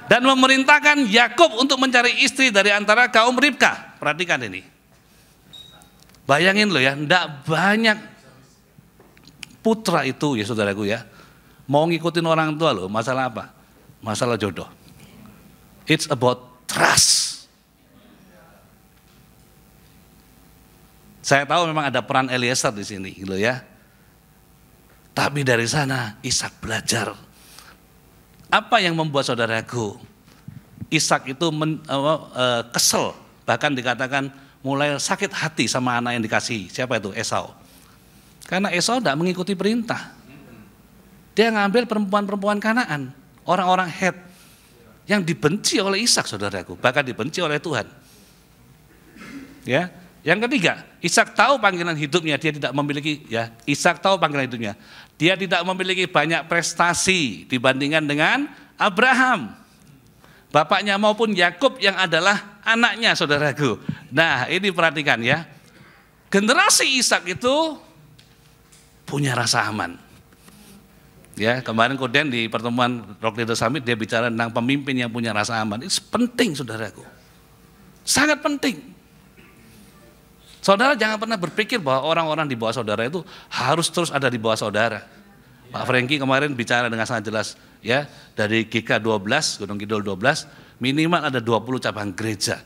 Dan memerintahkan Yakub untuk mencari istri dari antara kaum Ribka. Perhatikan ini. Bayangin loh ya, enggak banyak putra itu ya saudaraku ya, mau ngikutin orang tua loh. Masalah apa? Masalah jodoh. It's about trust. Saya tahu memang ada peran Eliezer di sini gitu ya. Tapi dari sana Ishak belajar. Apa yang membuat saudaraku Ishak itu kesel, bahkan dikatakan mulai sakit hati sama anak yang dikasih. Siapa itu? Esau. Karena Esau tidak mengikuti perintah. Dia ngambil perempuan-perempuan Kanaan, orang-orang Het yang dibenci oleh Ishak, saudaraku, bahkan dibenci oleh Tuhan. Ya. Yang ketiga, Ishak tahu panggilan hidupnya, dia tidak memiliki, ya, Ishak tahu panggilan hidupnya. Dia tidak memiliki banyak prestasi dibandingkan dengan Abraham. bapaknya maupun Yakub yang adalah anaknya, saudaraku. Nah, ini perhatikan ya. Generasi Ishak itu punya rasa aman. Ya, kemarin kemudian di pertemuan Rock Leader Summit dia bicara tentang pemimpin yang punya rasa aman. Itu penting, saudaraku. Sangat penting. Saudara jangan pernah berpikir bahwa orang-orang di bawah saudara itu harus terus ada di bawah saudara. Pak Franky kemarin bicara dengan sangat jelas ya, dari GK 12, Gunung Kidul 12, minimal ada 20 cabang gereja.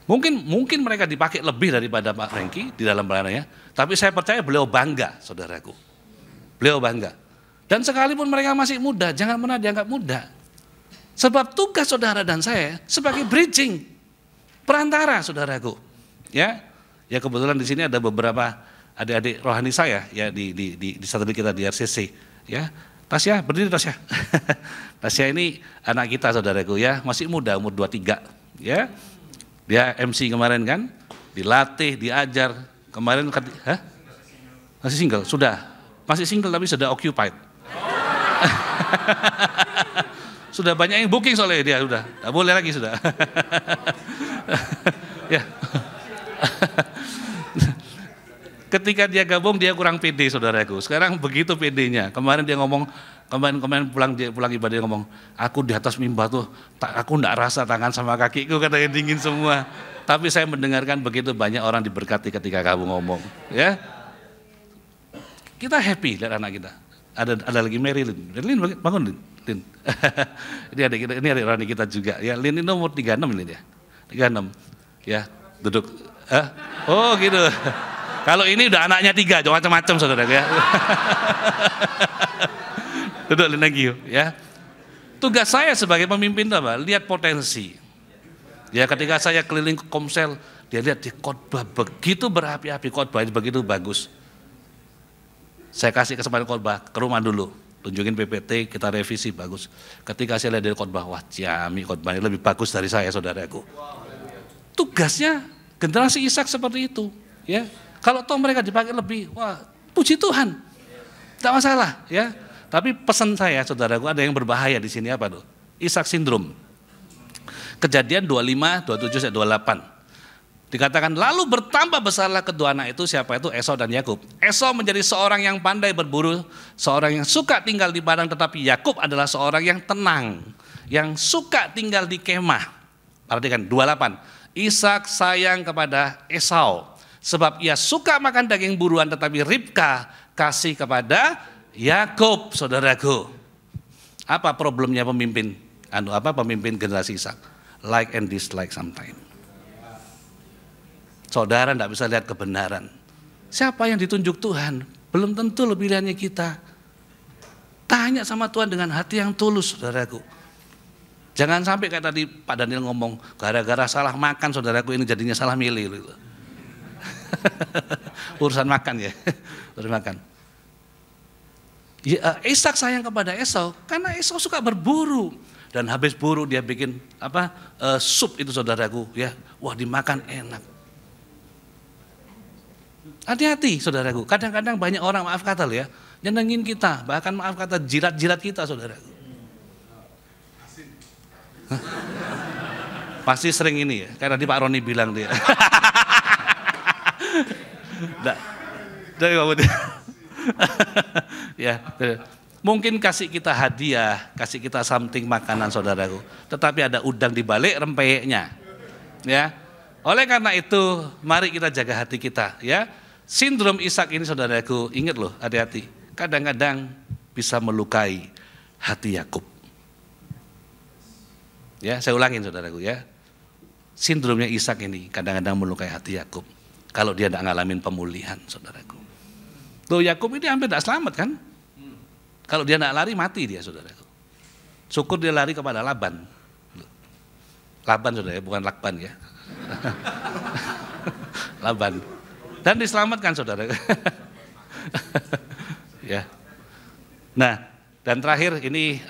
Mungkin mereka dipakai lebih daripada Pak Franky di dalam pelayanannya, tapi saya percaya beliau bangga, saudaraku. Beliau bangga. Dan sekalipun mereka masih muda, jangan pernah dianggap muda. Sebab tugas saudara dan saya sebagai bridging, perantara, saudaraku. Ya kebetulan di sini ada beberapa adik-adik rohani saya ya di satelit kita di RCC. Ya, Tasya, berdiri Tasya. Tasya ini anak kita, saudaraku ya, masih muda, umur 23. Ya, dia MC kemarin kan, dilatih, diajar. Kemarin, masih single, sudah. Masih single tapi sudah occupied. Sudah banyak yang booking soalnya dia, sudah. Tidak boleh lagi sudah. Ya. Ketika dia gabung dia kurang pede, saudaraku. Sekarang begitu pedenya. Kemarin dia ngomong, kemarin pulang ibadah dia ngomong, aku di atas mimbar tuh, aku enggak rasa tangan sama kakiku, katanya dingin semua. Tapi saya mendengarkan begitu banyak orang diberkati ketika kamu ngomong. Ya, kita happy lihat anak kita. Ada lagi Marilyn. Lin bangun Lin. Ini adik kita, ini adik rohani kita juga. Ya, Lin ini umur 36 ini dia. 36. Ya, duduk. Oh gitu. Kalau ini udah anaknya 3, jangan macam-macam, saudara ya. Duduk lagi ya. Tugas saya sebagai pemimpin apa? Lihat potensi. Ya, ketika saya keliling ke Komsel, dia lihat di khotbah begitu berapi-api, khotbah begitu bagus. Saya kasih kesempatan khotbah ke rumah dulu, tunjukin PPT, kita revisi bagus. Ketika saya lihat dari khotbah, wah Ciami khotbahnya lebih bagus dari saya, saudaraku. Tugasnya generasi Ishak seperti itu, ya. Kalau toh mereka dipakai lebih, wah puji Tuhan, tidak masalah, ya. Tapi pesan saya, saudaraku, ada yang berbahaya di sini apa tuh? Ishak syndrome. Kejadian 25, 27, 28. Dikatakan lalu bertambah besarlah kedua anak itu, siapa itu? Esau dan Yakub. Esau menjadi seorang yang pandai berburu, seorang yang suka tinggal di padang, tetapi Yakub adalah seorang yang tenang, yang suka tinggal di kemah. Perhatikan 28. Ishak sayang kepada Esau sebab ia suka makan daging buruan, tetapi Ribka kasih kepada Yakub, saudaraku. Apa problemnya pemimpin? Pemimpin generasi Ishak? Like and dislike sometimes. Saudara tidak bisa lihat kebenaran. Siapa yang ditunjuk Tuhan? Belum tentu lebih pilihannya kita. Tanya sama Tuhan dengan hati yang tulus, saudaraku. Jangan sampai kayak tadi Pak Daniel ngomong, gara-gara salah makan, saudaraku, ini jadinya salah milih. Urusan makan ya, urusan makan. Ishak sayang kepada Esau karena Esau suka berburu. Dan habis buru dia bikin sup itu, saudaraku, ya. Wah, dimakan enak. Hati-hati, saudaraku. Kadang-kadang banyak orang, maaf kata ya, nyenengin kita, bahkan maaf kata jirat-jirat kita, saudaraku. Pasti sering ini ya, karena tadi Pak Roni bilang dia. Ya, mungkin kasih kita hadiah, kasih kita something makanan, saudaraku. Tetapi ada udang di balik rempeyeknya. Ya. Oleh karena itu, mari kita jaga hati kita, ya. Sindrom Ishak ini, saudaraku, ingat loh, hati-hati. Kadang-kadang bisa melukai hati Yakub. Ya, saya ulangin, saudaraku, ya. Sindromnya Ishak ini kadang-kadang melukai hati Yakub. Kalau dia tidak ngalamin pemulihan, saudaraku. Tuh Yakub ini hampir tidak selamat kan? Kalau dia tidak lari mati dia, saudaraku. Syukur dia lari kepada Laban. Laban, saudara, bukan Lakban ya. Laban. Dan diselamatkan, saudara. Ya. Nah, dan terakhir ini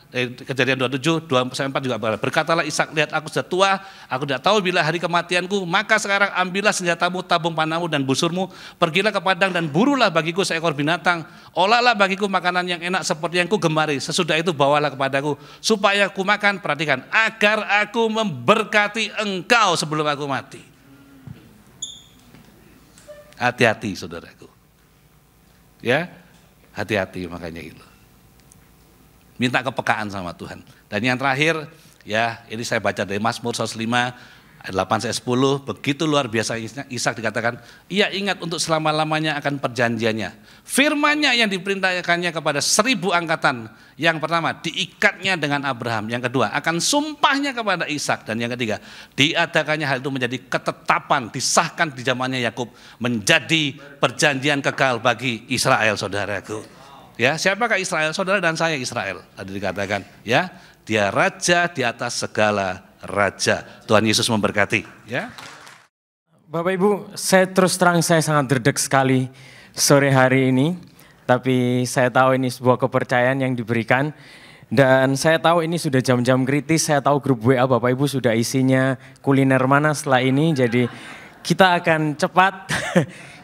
Kejadian 27, 2-4 juga berkatalah Ishak, lihat aku sudah tua, aku tidak tahu bila hari kematianku, maka sekarang ambillah senjatamu, tabung panahmu dan busurmu, pergilah ke padang dan burulah bagiku seekor binatang, olahlah bagiku makanan yang enak seperti yang ku gemari, sesudah itu bawalah kepadaku, supaya ku makan, perhatikan, agar aku memberkati engkau sebelum aku mati. Hati-hati saudaraku, ya, hati-hati makanya itu. Minta kepekaan sama Tuhan. Dan yang terakhir, ya ini saya baca dari Mazmur 105, ayat 8-10, begitu luar biasa Ishak dikatakan, ia ingat untuk selama-lamanya akan perjanjiannya. Firman-Nya yang diperintahkannya kepada 1000 angkatan. Yang pertama, diikatnya dengan Abraham. Yang kedua, akan sumpahnya kepada Ishak. Dan yang ketiga, diadakannya hal itu menjadi ketetapan, disahkan di zamannya Yakub, menjadi perjanjian kekal bagi Israel, saudaraku. Ya, siapakah Israel? Saudara dan saya Israel. Tadi dikatakan, ya, dia raja di atas segala raja. Tuhan Yesus memberkati, ya.
Bapak Ibu, saya terus terang saya sangat derdek sekali sore hari ini. Tapi saya tahu ini sebuah kepercayaan yang diberikan. Dan saya tahu ini sudah jam-jam kritis, saya tahu grup WA Bapak Ibu sudah isinya kuliner mana setelah ini. Jadi kita akan cepat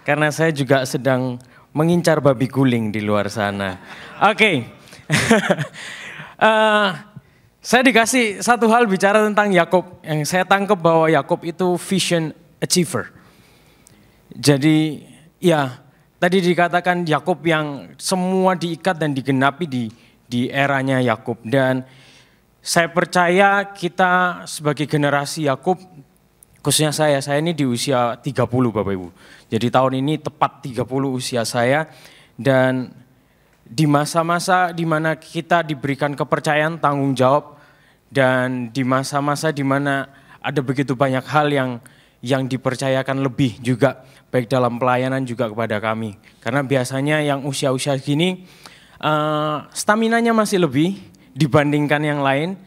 karena saya juga sedang mengincar babi guling di luar sana. Oke. Saya dikasih satu hal bicara tentang Yakub. Yang saya tangkap bahwa Yakub itu vision achiever. Jadi ya tadi dikatakan Yakub yang semua diikat dan digenapi di eranya Yakub. Dan saya percaya kita sebagai generasi Yakub, khususnya saya ini di usia 30 Bapak Ibu. Jadi tahun ini tepat 30 usia saya, dan di masa-masa di mana kita diberikan kepercayaan, tanggung jawab, dan di masa-masa di mana ada begitu banyak hal yang dipercayakan lebih juga, baik dalam pelayanan juga kepada kami. Karena biasanya yang usia-usia gini staminanya masih lebih dibandingkan yang lain.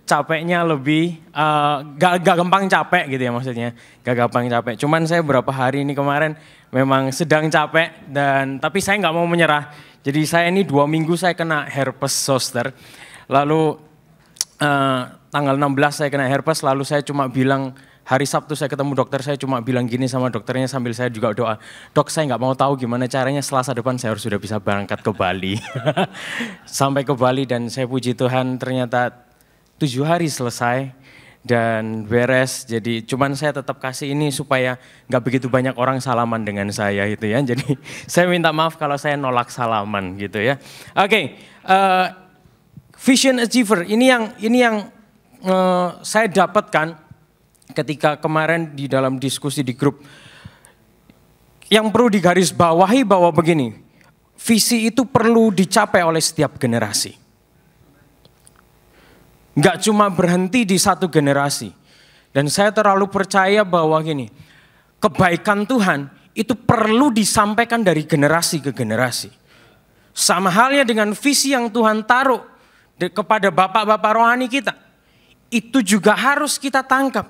Capeknya lebih, gak gampang capek gitu ya maksudnya, gak gampang capek. Cuman saya beberapa hari ini kemarin memang sedang capek, tapi saya gak mau menyerah. Jadi saya ini 2 minggu saya kena herpes zoster, lalu tanggal 16 saya kena herpes, lalu saya cuma bilang, hari Sabtu saya ketemu dokter, saya cuma bilang gini sama dokternya sambil saya juga doa, dok saya nggak mau tahu gimana caranya Selasa depan saya harus sudah bisa berangkat ke Bali. Sampai ke Bali dan saya puji Tuhan ternyata 7 hari selesai dan beres. Jadi cuman saya tetap kasih ini supaya nggak begitu banyak orang salaman dengan saya itu ya. Jadi saya minta maaf kalau saya nolak salaman gitu ya. Oke, vision achiever ini yang saya dapatkan ketika kemarin di dalam diskusi di grup. Yang perlu digarisbawahi bahwa begini, visi itu perlu dicapai oleh setiap generasi. Enggak cuma berhenti di satu generasi. Dan saya terlalu percaya bahwa gini, kebaikan Tuhan itu perlu disampaikan dari generasi ke generasi. Sama halnya dengan visi yang Tuhan taruh kepada bapak-bapak rohani kita. Itu juga harus kita tangkap.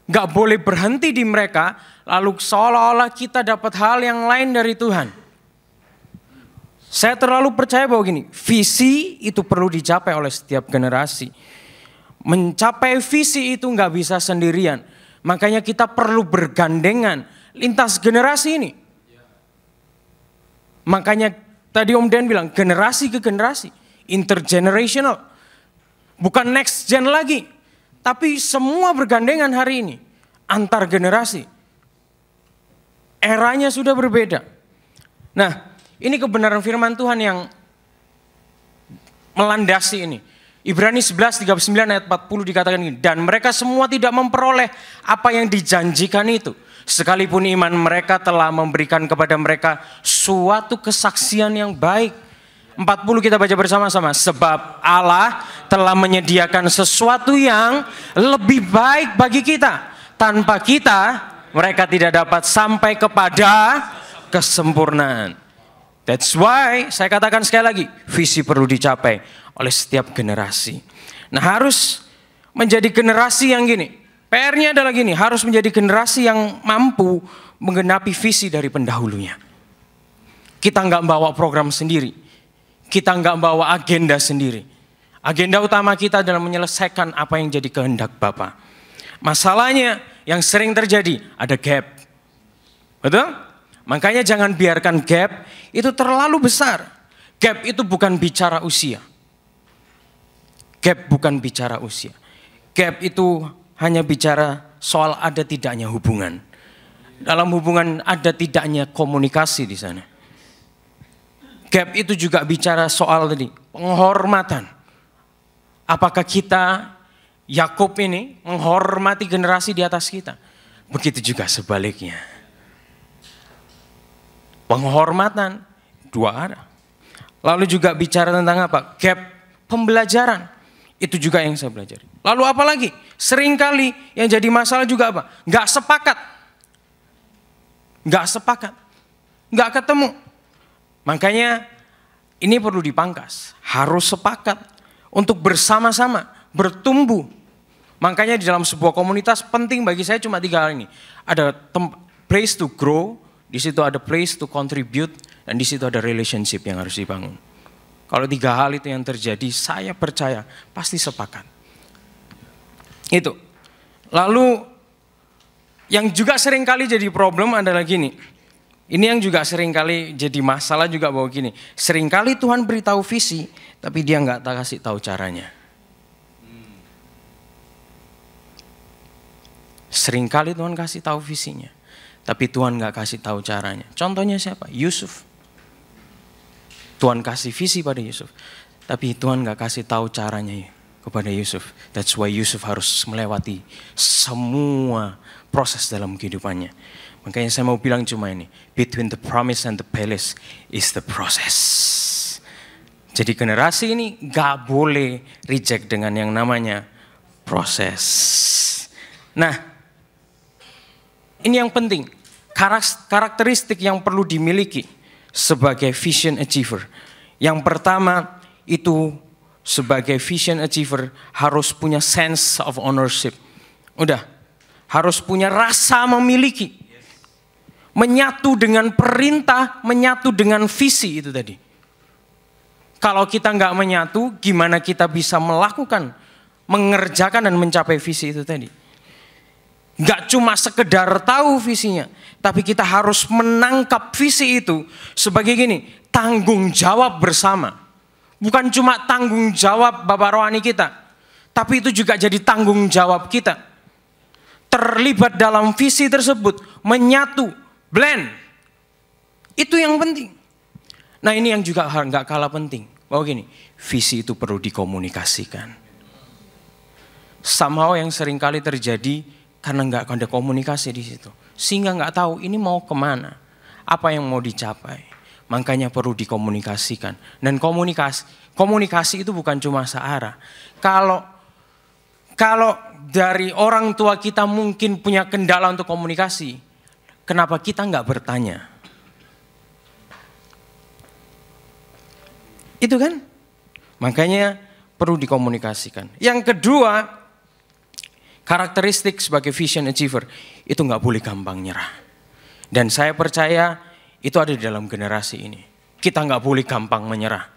Enggak boleh berhenti di mereka, lalu seolah-olah kita dapat hal yang lain dari Tuhan. Saya terlalu percaya bahwa gini, visi itu perlu dicapai oleh setiap generasi. Mencapai visi itu nggak bisa sendirian. Makanya kita perlu bergandengan lintas generasi ini. Makanya tadi Om Dan bilang generasi ke generasi, intergenerational. Bukan next gen lagi, tapi semua bergandengan hari ini, antar generasi. Eranya sudah berbeda. Nah, ini kebenaran firman Tuhan yang melandasi ini. Ibrani 11:39 ayat 40 dikatakan ini. Dan mereka semua tidak memperoleh apa yang dijanjikan itu. Sekalipun iman mereka telah memberikan kepada mereka suatu kesaksian yang baik. 40 kita baca bersama-sama. Sebab Allah telah menyediakan sesuatu yang lebih baik bagi kita. Tanpa kita, mereka tidak dapat sampai kepada kesempurnaan. That's why saya katakan sekali lagi, visi perlu dicapai oleh setiap generasi. Nah harus menjadi generasi yang gini, PR-nya adalah gini, harus menjadi generasi yang mampu menggenapi visi dari pendahulunya. Kita nggak bawa program sendiri, kita nggak bawa agenda sendiri. Agenda utama kita adalah menyelesaikan apa yang jadi kehendak Bapa. Masalahnya yang sering terjadi ada gap. Betul? Makanya jangan biarkan gap itu terlalu besar. Gap itu bukan bicara usia. Gap bukan bicara usia. Gap itu hanya bicara soal ada tidaknya hubungan. Dalam hubungan ada tidaknya komunikasi di sana. Gap itu juga bicara soal tadi penghormatan. Apakah kita, Yakub ini, menghormati generasi di atas kita? Begitu juga sebaliknya. Penghormatan dua arah. Lalu juga bicara tentang apa? Gap pembelajaran. Itu juga yang saya pelajari. Lalu apa lagi? Seringkali yang jadi masalah juga apa? Nggak sepakat. Nggak sepakat. Nggak ketemu. Makanya ini perlu dipangkas. Harus sepakat. Untuk bersama-sama bertumbuh. Makanya di dalam sebuah komunitas penting bagi saya cuma 3 hal ini. Ada place to grow, di situ ada place to contribute, dan di situ ada relationship yang harus dibangun. Kalau 3 hal itu yang terjadi, saya percaya pasti sepakat. Itu. Lalu yang juga seringkali jadi problem adalah gini. Ini yang juga seringkali jadi masalah juga bahwa gini. Seringkali Tuhan beritahu visi, tapi dia nggak kasih tahu caranya. Seringkali Tuhan kasih tahu visinya, tapi Tuhan nggak kasih tahu caranya. Contohnya siapa? Yusuf. Tuhan kasih visi pada Yusuf, tapi Tuhan nggak kasih tahu caranya kepada Yusuf. That's why Yusuf harus melewati semua proses dalam kehidupannya. Makanya saya mau bilang cuma ini, between the promise and the palace is the process. Jadi generasi ini gak boleh reject dengan yang namanya proses. Nah, ini yang penting, karakteristik yang perlu dimiliki sebagai vision achiever. Yang pertama itu sebagai vision achiever harus punya sense of ownership. Udah, harus punya rasa memiliki. Menyatu dengan perintah, menyatu dengan visi itu tadi. Kalau kita nggak menyatu, gimana kita bisa melakukan, mengerjakan dan mencapai visi itu tadi? Nggak cuma sekedar tahu visinya, tapi kita harus menangkap visi itu sebagai gini, tanggung jawab bersama. Bukan cuma tanggung jawab Bapak rohani kita, tapi itu juga jadi tanggung jawab kita. Terlibat dalam visi tersebut, menyatu, blend. Itu yang penting. Nah ini yang juga nggak kalah penting. Bahwa gini, visi itu perlu dikomunikasikan. Somehow yang seringkali terjadi karena nggak ada komunikasi di situ. Sehingga nggak tahu ini mau kemana. Apa yang mau dicapai. Makanya perlu dikomunikasikan. Dan komunikasi itu bukan cuma searah. Kalau dari orang tua kita mungkin punya kendala untuk komunikasi, kenapa kita nggak bertanya? Itu kan? Makanya perlu dikomunikasikan. Yang kedua, karakteristik sebagai vision achiever itu nggak boleh gampang nyerah. Dan saya percaya itu ada di dalam generasi ini. Kita nggak boleh gampang menyerah.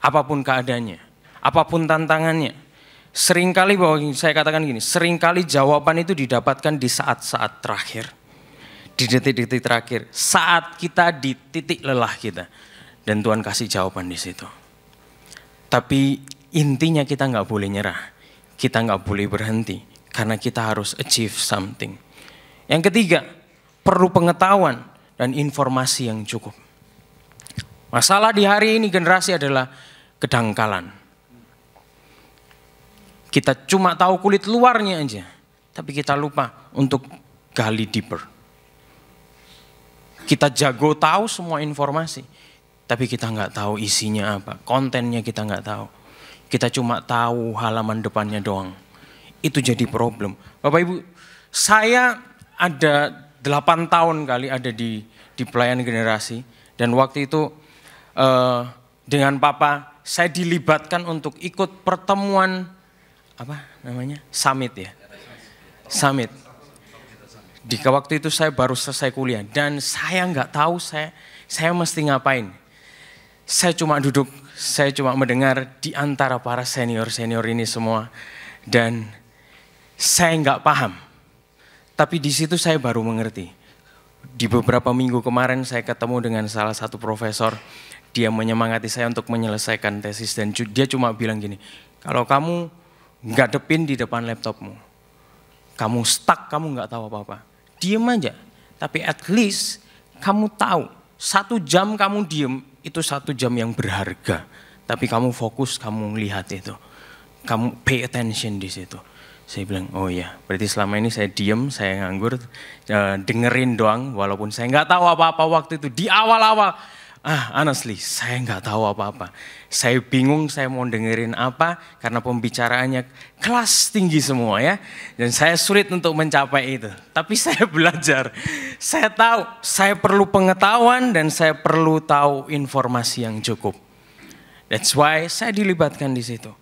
Apapun keadaannya, apapun tantangannya. Seringkali bahwa saya katakan gini, seringkali jawaban itu didapatkan di saat-saat terakhir. Di detik-detik terakhir, saat kita di titik lelah kita. Dan Tuhan kasih jawaban di situ. Tapi intinya kita nggak boleh nyerah. Kita nggak boleh berhenti. Karena kita harus achieve something. Yang ketiga, perlu pengetahuan dan informasi yang cukup. Masalah di hari ini generasi adalah kedangkalan. Kita cuma tahu kulit luarnya aja. Tapi kita lupa untuk gali deeper. Kita jago tahu semua informasi. Tapi kita nggak tahu isinya apa, kontennya kita nggak tahu. Kita cuma tahu halaman depannya doang. Itu jadi problem. Bapak Ibu, saya ada 8 tahun kali ada di pelayanan generasi. Dan waktu itu dengan Papa, saya dilibatkan untuk ikut pertemuan, apa namanya, summit ya. Summit. Di waktu itu saya baru selesai kuliah. Dan saya nggak tahu saya mesti ngapain. saya cuma duduk, saya cuma mendengar di antara para senior-senior ini semua. Dan saya nggak paham. Tapi di situ saya baru mengerti. Di beberapa minggu kemarin saya ketemu dengan salah satu profesor. Dia menyemangati saya untuk menyelesaikan tesis. Dan dia cuma bilang gini, kalau kamu ngadepin di depan laptopmu, kamu stuck, kamu nggak tahu apa-apa, diem aja. Tapi at least kamu tahu, 1 jam kamu diem, itu 1 jam yang berharga. Tapi kamu fokus, kamu lihat itu. Kamu pay attention di situ. Saya bilang, oh ya, berarti selama ini saya diem, saya nganggur, dengerin doang, walaupun saya nggak tahu apa-apa waktu itu. Di awal-awal, honestly, saya nggak tahu apa-apa. Saya bingung saya mau dengerin apa, karena pembicaraannya kelas tinggi semua ya. Dan saya sulit untuk mencapai itu. Tapi saya belajar, saya tahu, saya perlu pengetahuan dan saya perlu tahu informasi yang cukup. That's why saya dilibatkan di situ.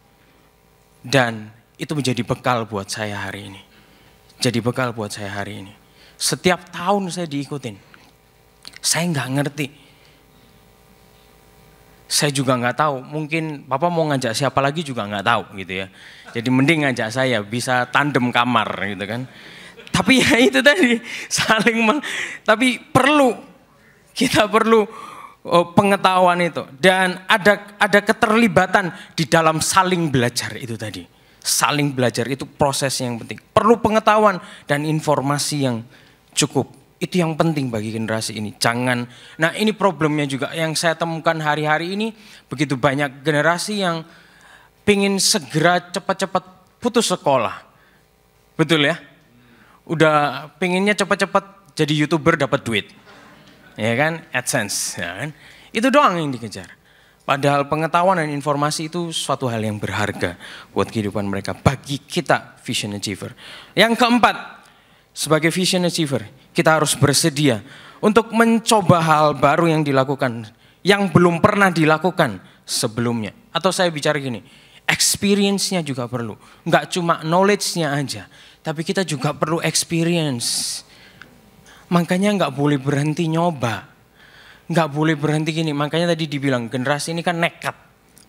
Dan itu menjadi bekal buat saya hari ini. Jadi bekal buat saya hari ini. Setiap tahun saya diikutin. Saya nggak ngerti. Saya juga nggak tahu, mungkin Bapak mau ngajak siapa lagi juga nggak tahu gitu ya. Jadi mending ngajak saya, bisa tandem kamar gitu kan. Tapi ya itu tadi, tapi kita perlu pengetahuan itu. Dan ada keterlibatan di dalam saling belajar itu tadi. Saling belajar itu proses yang penting. Perlu pengetahuan dan informasi yang cukup. Itu yang penting bagi generasi ini. Nah ini problemnya juga yang saya temukan hari-hari ini. Begitu banyak generasi yang pengen segera cepat-cepat putus sekolah. Betul ya? Udah pengennya cepat-cepat jadi YouTuber dapat duit. Ya kan? AdSense. Ya kan? Itu doang yang dikejar. Padahal pengetahuan dan informasi itu suatu hal yang berharga buat kehidupan mereka. Bagi kita vision achiever. Yang keempat, sebagai vision achiever, kita harus bersedia untuk mencoba hal baru yang dilakukan, yang belum pernah dilakukan sebelumnya. Atau saya bicara gini, experience-nya juga perlu. Enggak cuma knowledge-nya aja, tapi kita juga perlu experience. Makanya enggak boleh berhenti nyoba. Enggak boleh berhenti gini, makanya tadi dibilang generasi ini kan nekat.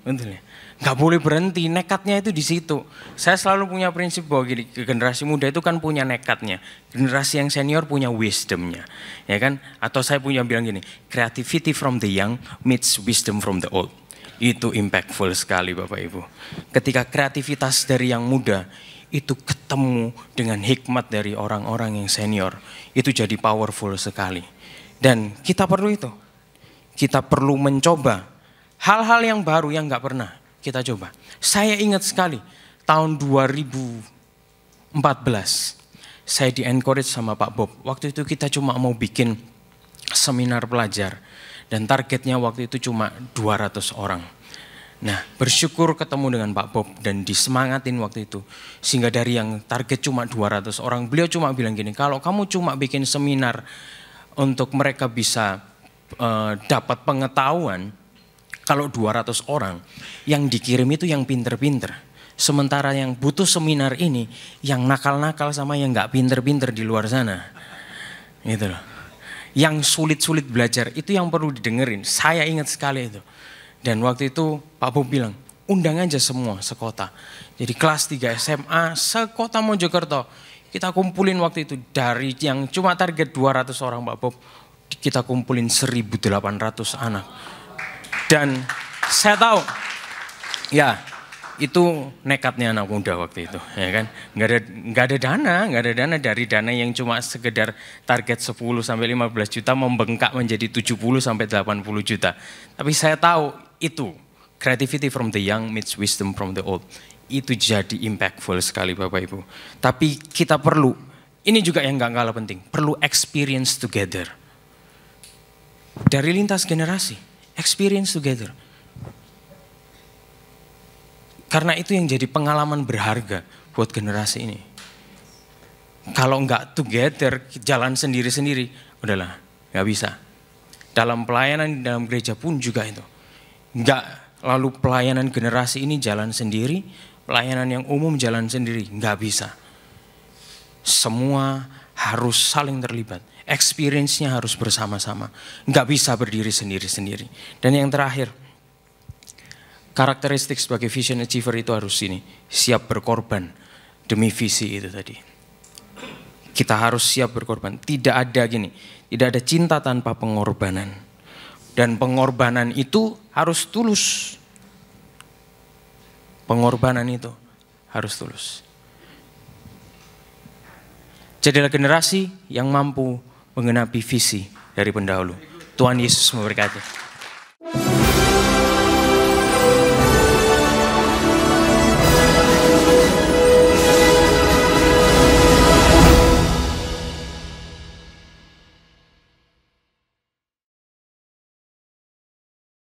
Betul ya? Enggak boleh berhenti, nekatnya itu di situ. Saya selalu punya prinsip bahwa gini, generasi muda itu kan punya nekatnya. Generasi yang senior punya wisdomnya. Ya kan? Atau saya punya bilang gini, creativity from the young meets wisdom from the old. Itu impactful sekali Bapak Ibu. Ketika kreativitas dari yang muda itu ketemu dengan hikmat dari orang-orang yang senior, itu jadi powerful sekali. Dan kita perlu itu. Kita perlu mencoba hal-hal yang baru yang nggak pernah kita coba. Saya ingat sekali tahun 2014 saya di-encourage sama Pak Bob. Waktu itu kita cuma mau bikin seminar pelajar dan targetnya waktu itu cuma 200 orang. Nah, bersyukur ketemu dengan Pak Bob dan disemangatin waktu itu. Sehingga dari yang target cuma 200 orang, beliau cuma bilang gini, kalau kamu cuma bikin seminar untuk mereka bisa dapat pengetahuan, kalau 200 orang, yang dikirim itu yang pinter-pinter. Sementara yang butuh seminar ini, yang nakal-nakal sama yang gak pinter-pinter di luar sana. Gitu loh. Yang sulit-sulit belajar, itu yang perlu didengerin. Saya ingat sekali itu. Dan waktu itu Pak Bob bilang, undang aja semua sekota. Jadi kelas 3 SMA, sekota Mojokerto. Kita kumpulin waktu itu dari yang cuma target 200 orang Pak Bob. Kita kumpulin 1.800 anak. Dan saya tahu, ya itu nekatnya anak muda waktu itu, ya kan? Nggak ada dana dari dana yang cuma sekedar target 10 sampai 15 juta membengkak menjadi 70 sampai 80 juta. Tapi saya tahu itu creativity from the young meets wisdom from the old. Itu jadi impactful sekali Bapak Ibu. Tapi kita perlu, ini juga yang nggak kalah penting, perlu experience together. Dari lintas generasi. Experience together. Karena itu yang jadi pengalaman berharga buat generasi ini. Kalau enggak together, jalan sendiri-sendiri, udahlah, enggak bisa. Dalam pelayanan, dalam gereja pun juga itu. Enggak, lalu pelayanan generasi ini jalan sendiri, pelayanan yang umum jalan sendiri, enggak bisa. Semua harus saling terlibat. Experience-nya harus bersama-sama. Enggak bisa berdiri sendiri-sendiri. Dan yang terakhir, karakteristik sebagai vision achiever itu harus ini, siap berkorban demi visi itu tadi. Kita harus siap berkorban. Tidak ada gini, tidak ada cinta tanpa pengorbanan. Dan pengorbanan itu harus tulus. Pengorbanan itu harus tulus. Jadilah generasi yang mampu menggenapi visi dari pendahulu. Tuhan Yesus memberkati.